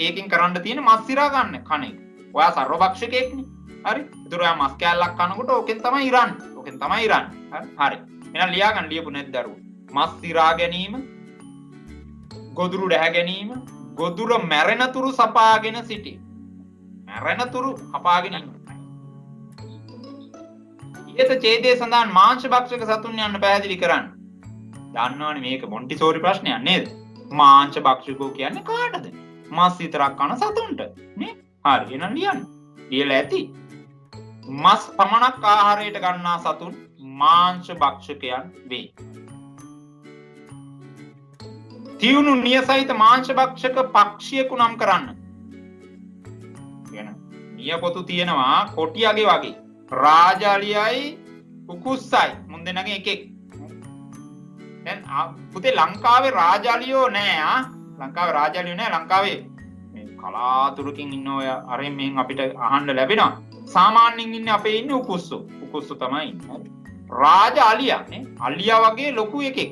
ඒකෙන් කරන්න තියෙන මස් සිරා ගන්න කන එක. ඔයා සර්වභක්ෂකයෙක්නේ. හරි. ඒතර ඔයා මස් කෑල්ලක් කනකොට ඕකෙන් තමයි ඉරන්නේ. ඕකෙන් තමයි ඉරන්නේ. හරි. එහෙනම් ලියා ගන්න ලියපු නැද්ද දරුවෝ? මස් සිරා ගැනීම, ගොදුරු දැහැ ගැනීම, ගොදුර මැරෙනතුරු සපාගෙන සිටි. මැරෙනතුරු හපාගෙන ඉන්න. ඊට ඡේදයේ සඳහන් මාංශ භක්ෂක සතුන් යන්න පැහැදිලි කරන්න. දන්නවනේ මේක මොන්ටිසෝරි ප්‍රශ්නයක් නේද? මාංශ භක්ෂකෝ කියන්නේ කාටද? මස් විතරක් කන සතුන්ට නේ? හරි එහෙනම් ලියන්න. ලියලා ඇති. මස් පමණක් ආහාරයට ගන්නා සතුන් මාංශ භක්ෂකයන් වේ. තියුණු නියසහිත මාංශ භක්ෂක පක්ෂියෙකු නම් කරන්න. කියන නියපොතු තියෙනවා කොටියගේ වගේ. රාජාලියයි උකුස්සයි මුන් දෙන්නගේ එකෙක්. දැන් පුතේ ලංකාවේ රාජාලියෝ නෑ ආ. ලංකාවේ රාජාලියෝ නෑ. ලංකාවේ මේ කලාතුරකින් ඉන්න ඔය අරින් මෙන් අපිට අහන්න ලැබෙනවා. සාමාන්‍යයෙන් ඉන්නේ අපේ ඉන්නේ උකුස්සෝ. උකුස්සෝ තමයි ඉන්නේ. රාජාලියා නේ. අලියා වගේ ලොකු එකෙක්.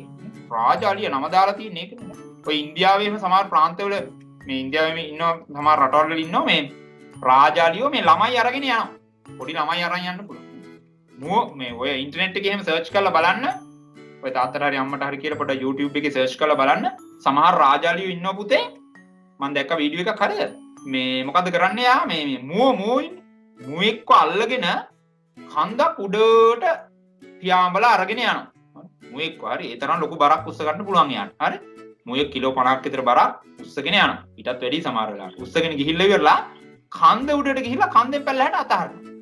රාජාලියා නම දාලා තියෙන එක නේ. ඔය ඉන්දියාවේම සමහර ප්‍රාන්තවල මේ ඉන්දියාවේ ඉන්න සමහර රටවල් වල ඉන්නවා මේ රාජාලියෝ මේ ළමයි අරගෙන යනවා. පොඩි ළමයි අරන් යන්න පුළුවන්. මේ ඔය ඉන්ටර්නෙට් එකේ එහෙම සර්ච් කරලා බලන්න. ඔය තාත්තට හරි අම්මට හරි කියලා පොඩ්ඩක් YouTube එකේ සර්ච් කරලා බලන්න. සමහර රාජාලියෝ ඉන්නවා පුතේ. මම දැක්ක වීඩියෝ එකක් හරියද? මේ මොකද්ද කරන්නේ යා මේ මුවෙක්ව අල්ලගෙන කන්දක් උඩට පියාඹලා අරගෙන යනවා. මුවෙක්ව හරි ඒ තරම් ලොකු බරක් උස්ස ගන්න පුළුවන් යාට. හරි? මුවෙක් කිලෝ 50ක් විතර බරක් උස්සගෙන යනවා. ඊටත් වැඩි සමහර වෙලාවට. උස්සගෙන ගිහිල්ලා ඉවරලා කන්ද උඩට ගිහිල්ලා කන්දෙන් පැල්ලහැට අතහරිනවා.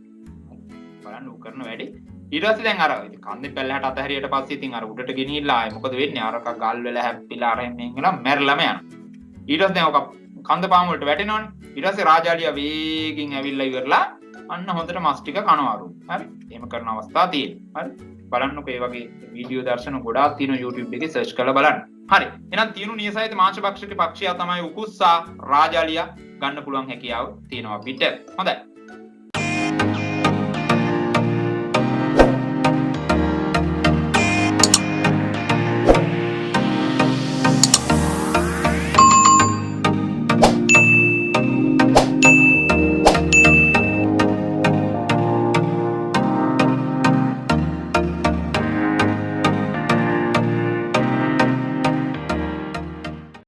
බලන්න ඌ කරන වැඩි. ඊට පස්සේ දැන් අර කන්දෙන් පැල්ලහැට අතහැරියට පස්සේ ඉතින් අර උඩට ගෙනිහිල්ලා ආයේ මොකද වෙන්නේ? අරක ගල් වල හැප්පිලා අරෙන් මෙන් වෙලා මැරලම යනවා. ඊට පස්සේ දැන් ඔක කන්ද පාම වලට වැටෙනවනේ. ඊට පස්සේ රාජාලියා වේගෙන් ඇවිල්ලා ඉවරලා අන්න හොඳට මස් ටික කනවාරු. හරි? එහෙම කරන අවස්ථා තියෙනවා. හරි? බලන්නකෝ මේ වගේ වීඩියෝ දර්ශන ගොඩාක් තියෙනවා YouTube එකේ සර්ච් කරලා බලන්න. හරි. එහෙනම් තියුණු නියසහිත මාංශ භක්ෂක පක්ෂියා තමයි උකුස්සා රාජාලියා ගන්න පුළුවන් හැකියාව තියෙනවා අපිට. හොඳයි.